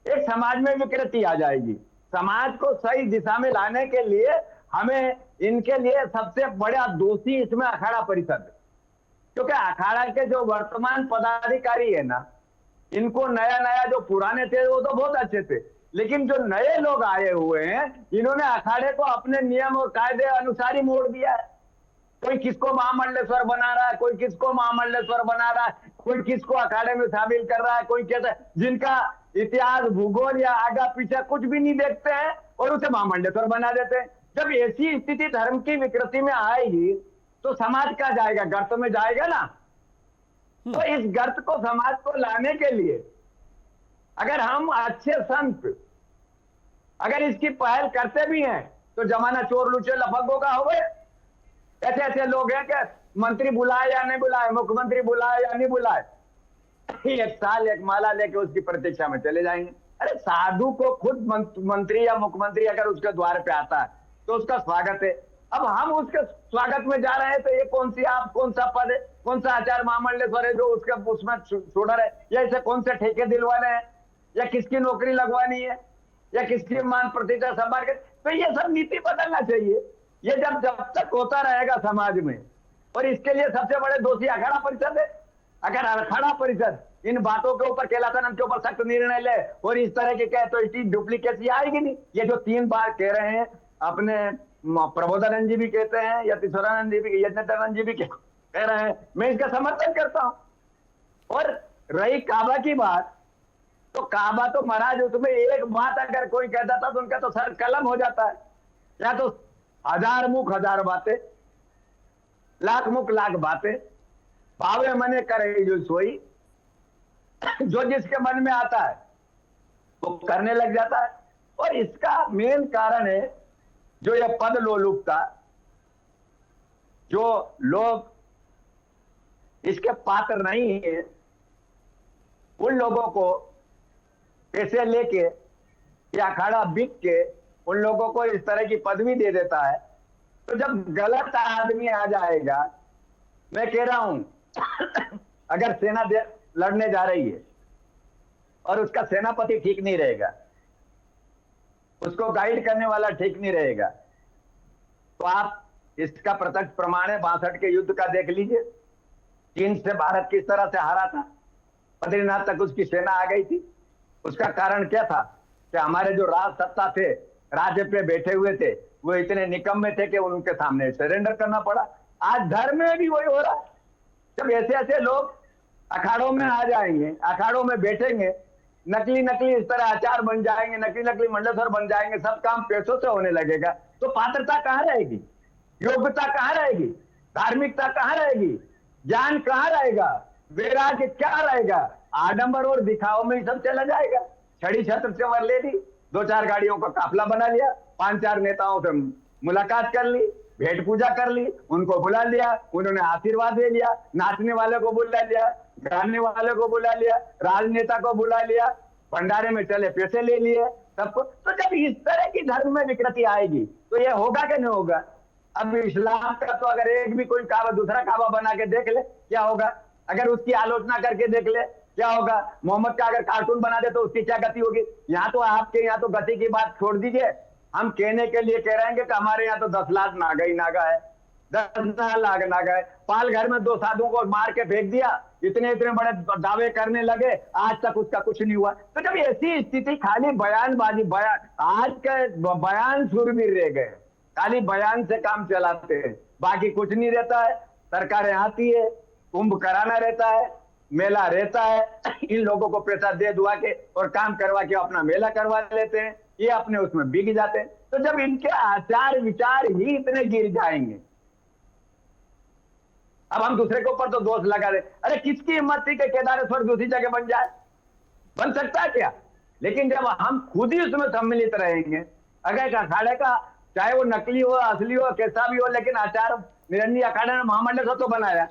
एक समाज में विकृति आ जाएगी। समाज को सही दिशा में लाने के लिए हमें इनके लिए सबसे बड़ा दोषी इसमें अखाड़ा परिषद है, क्योंकि अखाड़ा के जो वर्तमान पदाधिकारी है ना, इनको नया नया, जो पुराने थे वो तो बहुत अच्छे थे, लेकिन जो नए लोग आए हुए हैं इन्होंने अखाड़े को अपने नियम और कायदे अनुसार ही मोड़ दिया है। कोई किसको महामंडलेश्वर बना रहा है, कोई किसको महामंडलेश्वर बना रहा है, कोई किसको अखाड़े में शामिल कर रहा है, कोई कहता है, जिनका इतिहास, भूगोल या आगा पीछा कुछ भी नहीं देखते हैं और उसे महामंडलेश्वर बना देते हैं। जब ऐसी स्थिति धर्म की विकृति में आएगी तो समाज का जाएगा, गर्त में जाएगा ना। तो इस गर्त को, समाज को लाने के लिए अगर हम अच्छे संत अगर इसकी पहल करते भी हैं तो जमाना चोर लुचे लफंगों का हो गए। ऐसे ऐसे लोग हैं कि मंत्री बुलाए या नहीं बुलाए, मुख्यमंत्री बुलाए या नहीं बुलाए, 1 साल 1 माला लेके उसकी प्रतीक्षा में चले जाएंगे। अरे साधु को खुद मंत्री या मुख्यमंत्री अगर उसके द्वार पे आता है तो उसका स्वागत है। अब हम उसके स्वागत में जा रहे हैं तो ये कौन सा पद है, कौन सा आचार्य महामंडलेश्वर है जो उसके उसमें छोड़ा है, या इसे कौन से ठेके दिलवाने हैं, या किसकी नौकरी लगवानी है, या किसकी मान प्रतिष्ठा संभाल के। तो ये सब नीति बदलना चाहिए। ये जब तक होता रहेगा समाज में, और इसके लिए सबसे बड़े दोषी अखाड़ा परिषद है। अगर अखाड़ा परिषद इन बातों के ऊपर, कैलासानंद के ऊपर सख्त निर्णय ले और इस तरह के कहे तो इसकी डुप्लीकेसी आएगी नहीं। ये जो 3 बार कह रहे हैं, अपने प्रबोधानंद जी भी कहते हैं, यतीश्वरानंद जी भी, यज्ञानंद जी भी कह रहे हैं, मैं इसका समर्थन करता हूं। और रही काबा की बात, तो काबा तो महाराज, उसमें एक बात अगर कोई कहता था तो उनका तो सर कलम हो जाता है। या तो 1000 मुख 1000 बातें, लाख मुख लाख बातें, भावे मने करे जो सोई, जो जिसके मन में आता है वो करने लग जाता है। और इसका मेन कारण है जो ये पद लोलुपता, जो लोग इसके पात्र नहीं है, उन लोगों को पैसे लेके या अखाड़ा बिक के उन लोगों को इस तरह की पदवी दे देता है। तो जब गलत आदमी आ जाएगा, मैं कह रहा हूं अगर सेना लड़ने जा रही है और उसका सेनापति ठीक नहीं रहेगा, उसको गाइड करने वाला ठीक नहीं रहेगा, तो आप इसका प्रत्यक्ष प्रमाण है 62 के युद्ध का देख लीजिए। चीन से भारत किस तरह से हारा था, बद्रीनाथ तक उसकी सेना आ गई थी। उसका कारण क्या था कि हमारे जो राज सत्ता थे, राज्य पे बैठे हुए थे, वो इतने निकम्मे थे कि उनके सामने सरेंडर करना पड़ा। आज धर्म में भी वही हो रहा है। जब ऐसे ऐसे लोग अखाड़ों में आ जाएंगे, अखाड़ों में बैठेंगे, नकली नकली इस तरह आचार बन जाएंगे, नकली नकली मंडलेश्वर बन जाएंगे, सब काम पैसों से होने लगेगा, तो पात्रता कहाँ रहेगी, योग्यता कहाँ रहेगी, धार्मिकता कहाँ रहेगी, ज्ञान कहाँ रहेगा, वैराग्य क्या रहेगा? आडंबर और दिखाओ में ही सब चला जाएगा। छड़ी छत्र से वर ले ली, 2-4 गाड़ियों का काफिला बना लिया, 5-4 नेताओं से मुलाकात कर ली, भेंट पूजा कर ली, उनको बुला लिया, उन्होंने आशीर्वाद दे लिया, नाचने वाले को बुला लिया, गाने वाले को बुला लिया, राजनेता को बुला लिया, भंडारे में चले पैसे ले लिए सबको। तो जब इस तरह की धर्म में विकृति आएगी तो ये होगा कि नहीं होगा? अब इस्लाम का तो अगर एक भी कोई काबा दूसरा काबा बना के देख ले क्या होगा, अगर उसकी आलोचना करके देख ले क्या होगा, मोहम्मद का अगर कार्टून बना दे तो उसकी क्या गति होगी। यहाँ तो आपके यहाँ तो गति की बात छोड़ दीजिए, हम कहने के लिए कह रहे हैं कि हमारे यहाँ तो 10 लाख नागा ही नागा है, 10 लाख नागा है। पाल घर में 2 साधुओं को मार के फेंक दिया, इतने इतने बड़े दावे करने लगे, आज तक उसका कुछ नहीं हुआ। तो जब ऐसी स्थिति, खाली बयानबाजी, आज के बयान शूरवीर रह गए, खाली बयान से काम चलाते हैं, बाकी कुछ नहीं रहता है। सरकारें आती है, कुंभ कराना रहता है, मेला रहता है, इन लोगों को पैसा दे दुआ के और काम करवा के अपना मेला करवा लेते हैं, ये अपने उसमें बिक जाते हैं। तो जब इनके आचार विचार ही इतने गिर जाएंगे, अब हम दूसरे के ऊपर तो दोष लगा रहे, अरे किसकी हिम्मत थी कि केदारेश्वर दूसरी जगह बन जाए? बन सकता है क्या? लेकिन जब हम खुद ही उसमें सम्मिलित रहेंगे, अगर अखाड़े का चाहे वो नकली हो, असली हो, कैसा भी हो, लेकिन आचार निरंजन अखाड़े ने महामंडलेश्वर तो बनाया।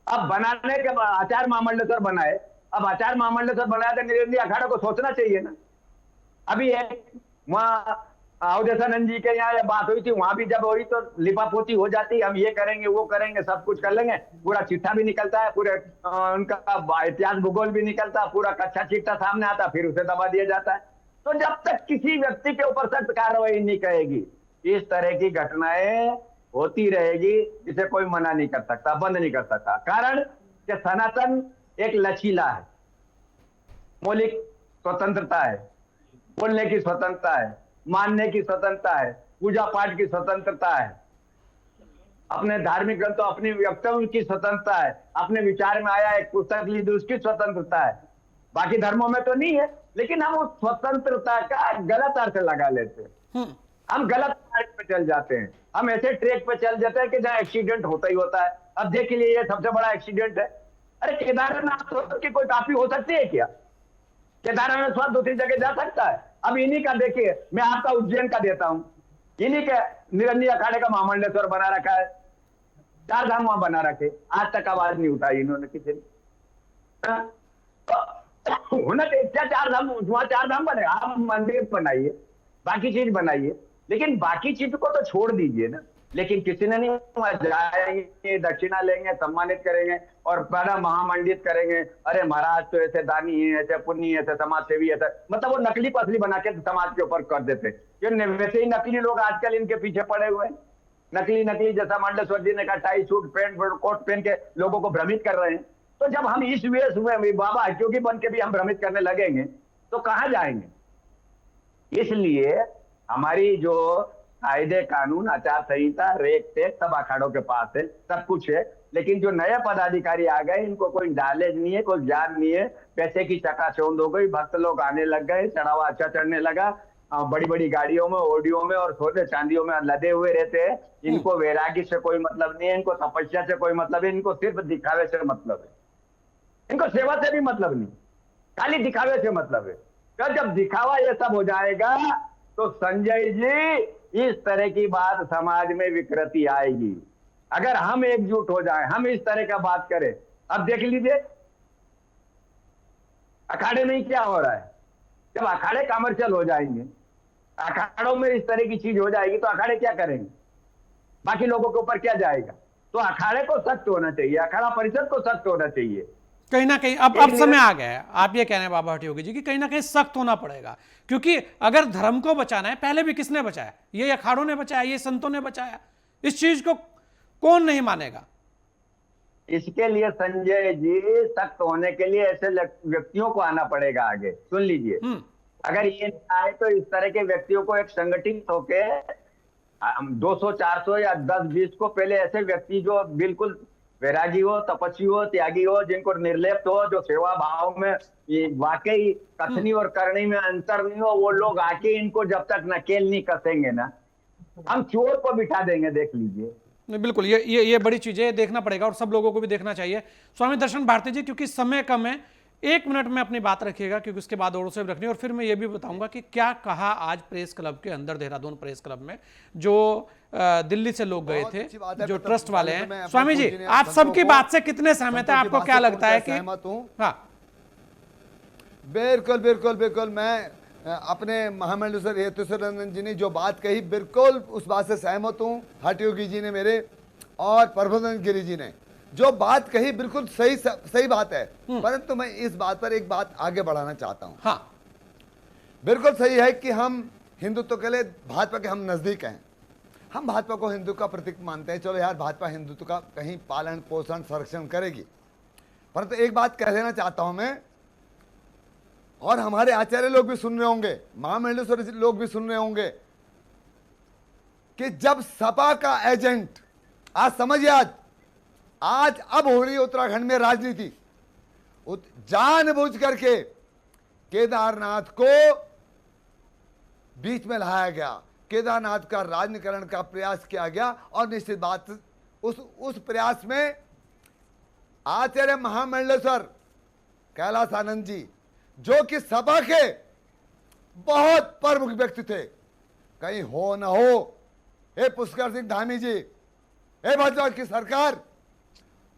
अब बनाने के बाद आचार्य महामंडलेश्वर बनाए, अब आचार्य महामंडलेश्वर बनाया था निरंजन अखाड़ा को सोचना चाहिए ना। अभी एक वहाँ अवधेशानंद जी के यहाँ बात हुई थी, वहां भी जब हुई तो लिपापोती हो जाती, हम ये करेंगे वो करेंगे सब कुछ कर लेंगे, पूरा चिट्ठा भी निकलता है, पूरे उनका इतिहास भूगोल भी निकलता है, पूरा कच्चा चिट्ठा सामने आता, फिर उसे दबा दिया जाता है। तो जब तक किसी व्यक्ति के ऊपर सख्त कार्रवाई नहीं करेगी, इस तरह की घटनाएं होती रहेगी, इसे कोई मना नहीं कर सकता, बंद नहीं कर सकता। कारण कि सनातन एक लचीला है, मौलिक स्वतंत्रता है, बोलने की स्वतंत्रता है, मानने की स्वतंत्रता है, पूजा पाठ की स्वतंत्रता है, अपने धार्मिक ग्रंथों अपनी वक्तव्य की स्वतंत्रता है, अपने विचार में आया एक पुस्तक ली थी उसकी स्वतंत्रता है। बाकी धर्मों में तो नहीं है, लेकिन हम उस स्वतंत्रता का गलत अर्थ लगा लेते हैं, हम गलत मार्ग पे चल जाते हैं, हम ऐसे ट्रैक पे चल जाते हैं कि जहाँ एक्सीडेंट होता ही होता है। अब देख लीजिए ये सबसे बड़ा एक्सीडेंट है। अरे केदारनाथ की कोई काफी हो सकती है क्या? केदारनाथ स्वाद दूसरी जगह जा सकता है? अब इन्हीं का देखिए, मैं आपका उज्जैन का देता हूं, इन्हीं के निरंजन अखाड़े का महामंडलेश्वर बना रखा है, 4 धाम वहां बना रखे, आज तक आवाज नहीं उठाई इन्होंने किसी ने। होना चाहिए क्या 4 धाम, वहां 4 धाम बने, आप मंदिर बनाइए, बाकी चीज बनाइए, लेकिन बाकी चीज को तो छोड़ दीजिए ना। लेकिन किसी ने नहीं, वहां जाएंगे, दक्षिणा लेंगे, सम्मानित करेंगे और बड़ा महामंडित करेंगे, अरे महाराज तो ऐसे दानी है, ऐसे पुण्य, ऐसे समाज सेवी, ऐसे मतलब वो नकली पसली बना के समाज के ऊपर कर देते। ये वैसे ही नकली लोग आजकल इनके पीछे पड़े हुए हैं, नकली जैसा मंडलेश्वर जी ने कहा, टाई सूट पैंट कोट पहन के लोगों को भ्रमित कर रहे हैं। तो जब हम इस वेश में बाबा हटियोगी बन के भी हम भ्रमित करने लगेंगे तो कहाँ जाएंगे? इसलिए हमारी जो कायदे कानून आचार संहिता रेक टेक सब अखाड़ों के पास है, सब कुछ है, लेकिन जो नए पदाधिकारी आ गए इनको कोई नॉलेज नहीं है, कोई ज्ञान नहीं है, पैसे की चकाचौंध हो गई, भक्त लोग आने लग गए, चढ़ावा अच्छा चढ़ने लगा, बड़ी बड़ी गाड़ियों में, ऑडियो में और सोने चांदियों में लदे हुए रहते हैं। इनको वैरागी से कोई मतलब नहीं है, इनको तपस्या से कोई मतलब है, इनको सिर्फ दिखावे से मतलब है, इनको सेवा से भी मतलब नहीं, खाली दिखावे से मतलब है। तो जब दिखावा ये सब हो जाएगा तो संजय जी इस तरह की बात समाज में विकृति आएगी। अगर हम एकजुट हो जाएं, हम इस तरह का बात करें, अब देख लीजिए अखाड़े में क्या हो रहा है। जब अखाड़े कमर्शियल हो जाएंगे, अखाड़ों में इस तरह की चीज हो जाएगी तो अखाड़े क्या करेंगे, बाकी लोगों के ऊपर क्या जाएगा? तो अखाड़े को सख्त होना चाहिए, अखाड़ा परिषद को सख्त होना चाहिए। कहीं ना कहीं अब समय आ गया है, आप ये कह रहे हैं बाबा हटियोगी जी कि कहीं ना कहीं सख्त होना पड़ेगा, क्योंकि अगर धर्म को बचाना है, पहले भी किसने बचाया? ये अखाड़ों ने बचाया, ये संतों ने बचाया, इस चीज को कौन नहीं मानेगा? इसके लिए संजय जी सख्त होने के लिए ऐसे व्यक्तियों को आना पड़ेगा आगे। सुन लीजिए, अगर ये आए तो इस तरह के व्यक्तियों को एक संगठित होके 200 400 या 10-20 को पहले ऐसे व्यक्ति जो बिल्कुल वैरागी हो, तपस्वी हो, त्यागी हो, जिनको निर्लेप्त हो, जो सेवा भाव में वाकई कथनी और करनी में अंतर नहीं हो, वो लोग आके इनको जब तक नकेल नहीं कसेंगे ना, हम चोर को बिठा देंगे। देख लीजिए। बिल्कुल, ये बड़ी चीज है, देखना पड़ेगा और सब लोगों को भी देखना चाहिए। स्वामी दर्शन भारती जी, क्योंकि समय कम है, 1 मिनट में अपनी बात रखिएगा, क्योंकि उसके बाद औरों से रखनी, और फिर मैं ये भी बताऊंगा कि क्या कहा आज प्रेस क्लब के अंदर, देहरादून प्रेस क्लब में जो दिल्ली से लोग गए थे, जो ट्रस्ट वाले हैं। स्वामी जी, आप सबकी बात से कितने सहमत है? आपको क्या लगता है कि? हाँ, बिल्कुल बिल्कुल बिल्कुल, मैं अपने महामंडलेश्वर हेतुसुरंजन जी ने जो बात कही, बिल्कुल उस बात से सहमत हूँ। हटियोगी जी ने मेरे और प्रबोधन गिरी जी ने जो बात कही, बिल्कुल सही बात है, परंतु मैं इस बात पर एक बात आगे बढ़ाना चाहता हूँ। हाँ, बिल्कुल सही है कि हम हिंदुत्व के लिए भाजपा के हम नजदीक हैं, हम भाजपा को हिंदू का प्रतीक मानते हैं। चलो यार, भाजपा हिंदुत्व का कहीं पालन पोषण संरक्षण करेगी, परंतु एक बात कह देना चाहता हूं मैं, और हमारे आचार्य लोग भी सुन रहे होंगे, महामंडलेश्वर लोग भी सुन रहे होंगे, कि जब सपा का एजेंट, आज समझिए, आज अब हो रही है उत्तराखंड में राजनीति, जानबूझ करके केदारनाथ को बीच में लाया गया, केदारनाथ का राजनीतिकरण का प्रयास किया गया, और निश्चित बात उस प्रयास में आचार्य महामंडलेश्वर कैलाश आनंद जी, जो कि सभा के बहुत प्रमुख व्यक्ति थे, कहीं हो न हो, हे पुष्कर सिंह धामी जी, हे भाजपा की सरकार,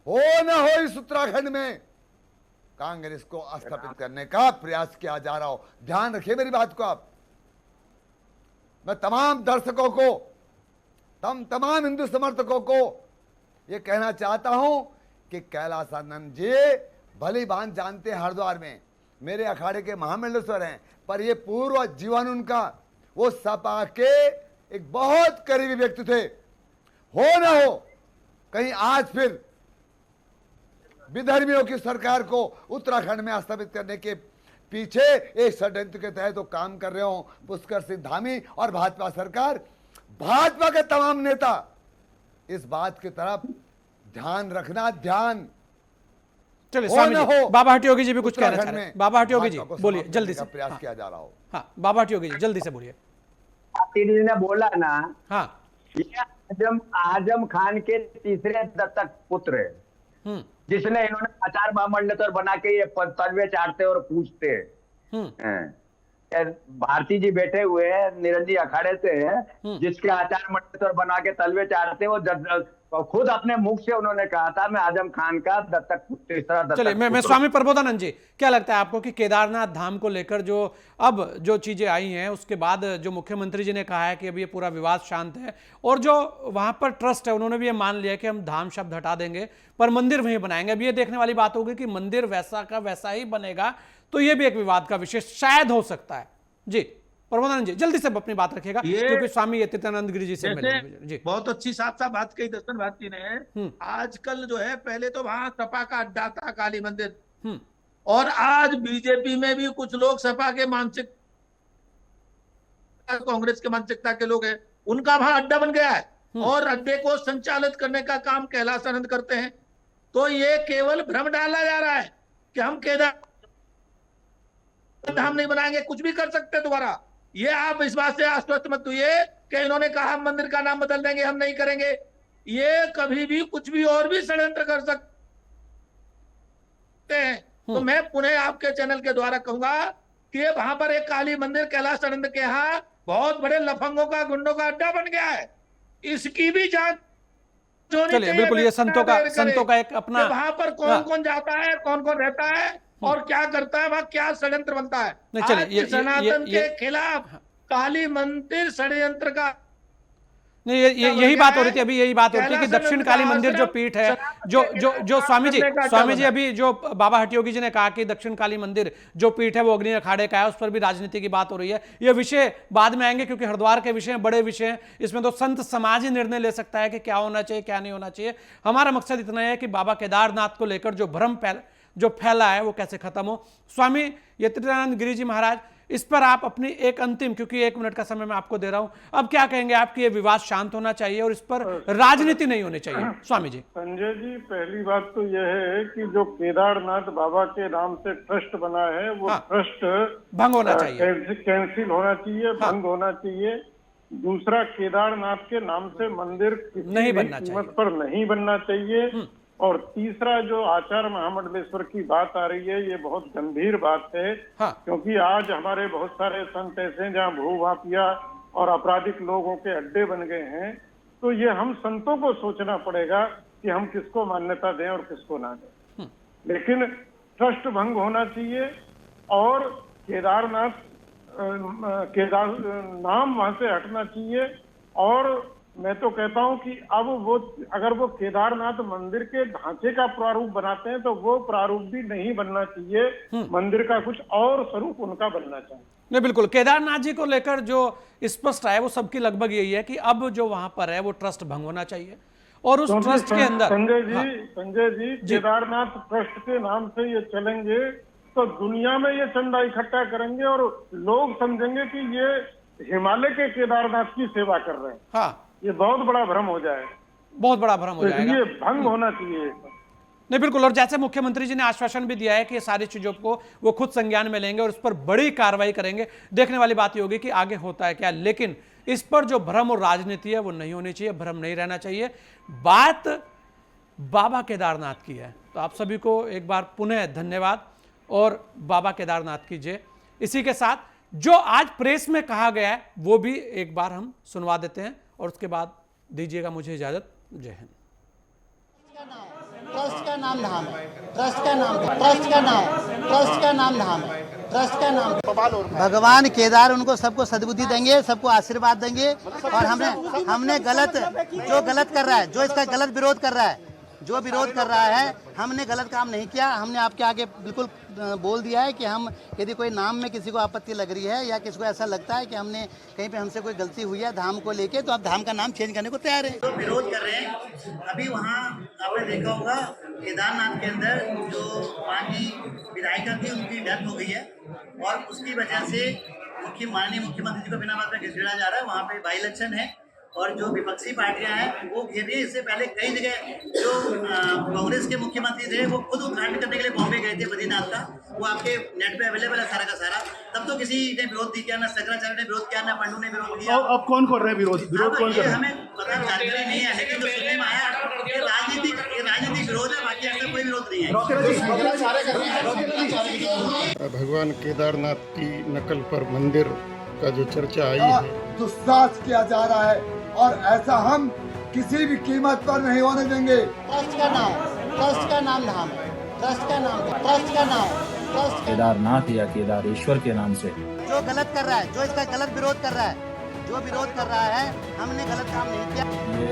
हो न हो इस उत्तराखंड में कांग्रेस को स्थापित करने का प्रयास किया जा रहा हो। ध्यान रखिए मेरी बात को आप। मैं तमाम दर्शकों को, तमाम हिंदू समर्थकों को ये कहना चाहता हूं कि कैलाशानंद जी भली भांति जानते हैं हरिद्वार में मेरे अखाड़े के महामंडलेश्वर हैं, पर ये पूर्व जीवन उनका वो सपा के एक बहुत करीबी व्यक्ति थे। हो ना हो कहीं आज फिर विधर्मियों की सरकार को उत्तराखंड में स्थापित करने के पीछे एक षड्यंत्र के तहत तो काम कर रहे हो पुष्कर सिंह धामी और भाजपा सरकार, भाजपा के तमाम नेता इस बात की तरफ ध्यान रखना। ध्यान चलिए स्वामी जी, बाबा हट्टी योगी जी भी कुछ कहना चाह रहे हैं। बाबा हट्टी योगी जी भाजपा को बोलिए समाप्त जल्दी करने से। का प्रयास हाँ, किया जा रहा हो। हाँ बाबा हट्टी योगी जी जल्दी से बोलिए। जी ने बोला ना, हाँ ये आजम खान के तीसरे दत्तक पुत्र है, जिसने इन्होंने आचार महामंडलेश्वर बना के ये तलवे चाटते और पूछते हैं। भारती जी बैठे हुए हैं निरंजी अखाड़े से, जिसके आचार मंडलेश्वर बना के तलवे चाटते वो खुद अपने मुख से उन्होंने कहा था मैं आजम खान का दत्तक पुत्र, तीसरा दत्तक। चलिए मैं स्वामी प्रबोधानंद जी, क्या लगता है आपको कि केदारनाथ धाम को लेकर जो अब जो चीजें आई हैं उसके बाद जो मुख्यमंत्री जी ने कहा है कि अब ये पूरा विवाद शांत है और जो वहां पर ट्रस्ट है उन्होंने भी ये मान लिया कि हम धाम शब्द हटा देंगे पर मंदिर वहीं बनाएंगे। अब ये देखने वाली बात होगी कि मंदिर वैसा का वैसा ही बनेगा, तो ये भी एक विवाद का विषय शायद हो सकता है। जी प्रबोधानंद जी जल्दी से अपनी बात रखिएगा क्योंकि स्वामी यतीन्द्रानंद गिरी जी से मिलेंगे। जी बहुत अच्छी साफ साफ बात कही दर्शन भारती ने। आजकल जो है, पहले तो वहां सपा का अड्डा था काली मंदिर, और आज बीजेपी में भी कुछ लोग सपा के मानसिक कांग्रेस के मानसिकता के लोग हैं, उनका वहां अड्डा बन गया है और अड्डे को संचालित करने का काम कैलाशानंद करते हैं। तो ये केवल भ्रम डाला जा रहा है कि हम केदार धाम नहीं बनाएंगे, कुछ भी कर सकते हैं दोबारा। ये आप इस बात से आश्वस्त मत हुए कि इन्होंने कहा हम मंदिर का नाम बदल देंगे, हम नहीं करेंगे। ये कभी भी कुछ भी और भी षड्यंत्र कर सकते हैं। तो मैं पुनः आपके चैनल के द्वारा कहूंगा कि वहां पर एक काली मंदिर कैलाशानंद के यहाँ बहुत बड़े लफंगों का, गुंडों का अड्डा बन गया है, इसकी भी जांच होनी चलिए चाहिए। बिल्कुल, ये संतों का एक अपना, वहां पर कौन कौन जाता है, कौन कौन रहता है और क्या करता है, वहां क्या षड्यंत्र बनता है। नहीं, चलिए, आज सनातन के खिलाफ काली मंदिर षड्यंत्र का नहीं यही बात हो रही थी अभी, यही बात हो रही थी कि दक्षिण काली मंदिर जो पीठ है, जो स्वामी जी अभी जो बाबा हट्टी योगी जी ने कहा कि दक्षिण काली मंदिर जो पीठ है वो अग्नि अखाड़े का है, उस पर भी राजनीति की बात हो रही है। ये विषय बाद में आएंगे क्योंकि हरिद्वार के विषय बड़े विषय हैं, इसमें तो संत समाज ही निर्णय ले सकता है कि क्या होना चाहिए क्या नहीं होना चाहिए। हमारा मकसद इतना है कि बाबा केदारनाथ को लेकर जो भ्रम जो फैला है वो कैसे खत्म हो। स्वामी यतीन्द्रानंद गिरी जी महाराज, इस पर आप अपनी एक अंतिम, क्योंकि 1 मिनट का समय मैं आपको दे रहा हूं, अब क्या कहेंगे आप कि ये विवाद शांत होना चाहिए और इस पर राजनीति नहीं होनी चाहिए। स्वामी जी। संजय जी, पहली बात तो यह है कि जो केदारनाथ बाबा के नाम से ट्रस्ट बना है वो ट्रस्ट भंग होना चाहिए, कैंसिल होना चाहिए, भंग होना चाहिए। दूसरा, केदारनाथ के नाम से मंदिर नहीं बनना चाहिए, कीमत पर नहीं बनना चाहिए। और तीसरा, जो आचार महामंडलेश्वर की बात आ रही है, ये बहुत गंभीर बात है। क्योंकि आज हमारे बहुत सारे संत ऐसे हैं जहाँ भू माफिया और आपराधिक लोगों के अड्डे बन गए हैं। तो ये हम संतों को सोचना पड़ेगा कि हम किसको मान्यता दें और किसको ना दें। लेकिन ट्रस्ट भंग होना चाहिए और केदारनाथ नाम वहां से हटना चाहिए। और मैं तो कहता हूं कि अब वो अगर वो केदारनाथ मंदिर के ढांचे का प्रारूप बनाते हैं तो वो प्रारूप भी नहीं बनना चाहिए, मंदिर का कुछ और स्वरूप उनका बनना चाहिए। नहीं बिल्कुल, केदारनाथ जी को लेकर जो स्पष्ट है वो सबकी लगभग यही है कि अब जो वहां पर है वो ट्रस्ट भंग होना चाहिए और उस ट्रस्ट के अंदर संजय जी केदारनाथ ट्रस्ट के नाम से ये चलेंगे तो दुनिया में ये चंदा इकट्ठा करेंगे और लोग समझेंगे कि ये हिमालय के केदारनाथ की सेवा कर रहे हैं। ये बहुत बड़ा भ्रम हो जाएगा, बहुत बड़ा भ्रम हो जाएगा। ये भंग होना चाहिए। नहीं बिल्कुल, और जैसे मुख्यमंत्री जी ने आश्वासन भी दिया है कि ये सारी चीजों को वो खुद संज्ञान में लेंगे और उस पर बड़ी कार्रवाई करेंगे। देखने वाली बात ये होगी कि आगे होता है क्या, लेकिन इस पर जो भ्रम और राजनीति है वो नहीं होनी चाहिए, भ्रम नहीं रहना चाहिए। बात बाबा केदारनाथ की है, तो आप सभी को एक बार पुनः धन्यवाद और बाबा केदारनाथ की जय। इसी के साथ जो आज प्रेस में कहा गया है वो भी एक बार हम सुनवा देते हैं और उसके बाद दीजिएगा मुझे इजाजत। जय हिंद। ट्रस्ट का नाम धाम है, ट्रस्ट का नाम धाम है, ट्रस्ट का नाम। भगवान केदार उनको सबको सद्बुद्धि देंगे, सबको आशीर्वाद देंगे। और हमने जो गलत कर रहा है, जो इसका गलत विरोध कर रहा है, जो विरोध कर रहा है, हमने गलत काम नहीं किया। हमने आपके आगे बिल्कुल बोल दिया है कि हम यदि कोई नाम में किसी को आपत्ति लग रही है या किसी को ऐसा लगता है कि हमने कहीं पे हमसे कोई गलती हुई है धाम को लेके, तो आप धाम का नाम चेंज करने को तैयार है। जो विरोध कर रहे हैं, अभी वहाँ आपने देखा होगा केदारनाथ के अंदर जो वहाँ की विधायिका थी, उनकी डेथ हो गई है और उसकी वजह से माननीय मुख्यमंत्री जी को बिना बात में घसीटा जा रहा है। वहाँ पे बाई इलेक्शन है और जो विपक्षी पार्टियां हैं वो घेर रही है। इससे पहले कई जगह जो कांग्रेस के मुख्यमंत्री थे वो खुद उद्घाटन करने के लिए बॉम्बे गए थे बद्रीनाथ का, वो आपके नेट पे अवेलेबल है सारा का सारा। तब तो किसी ने विरोध नहीं किया, ना शंकराचार्य ने विरोध किया, ना पंडू ने विरोध किया। अब कौन कर रहे हैं विरोध कौन कर रहे हैं? हमें पता जानकारी नहीं है, लेकिन जो सुनने में आया ये राजनीतिक विरोध है, बाकी ऐसा कोई विरोध नहीं है। भगवान केदारनाथ की नकल पर मंदिर का जो चर्चा आई है, दुस्साहस किया जा रहा है और ऐसा हम किसी भी कीमत पर नहीं होने देंगे। ट्रस्ट का नाम धाम है, ट्रस्ट का नाम केदारनाथ या केदारेश्वर के नाम से जो गलत कर रहा है, जो इसका गलत विरोध कर रहा है, हमने गलत काम नहीं किया। ये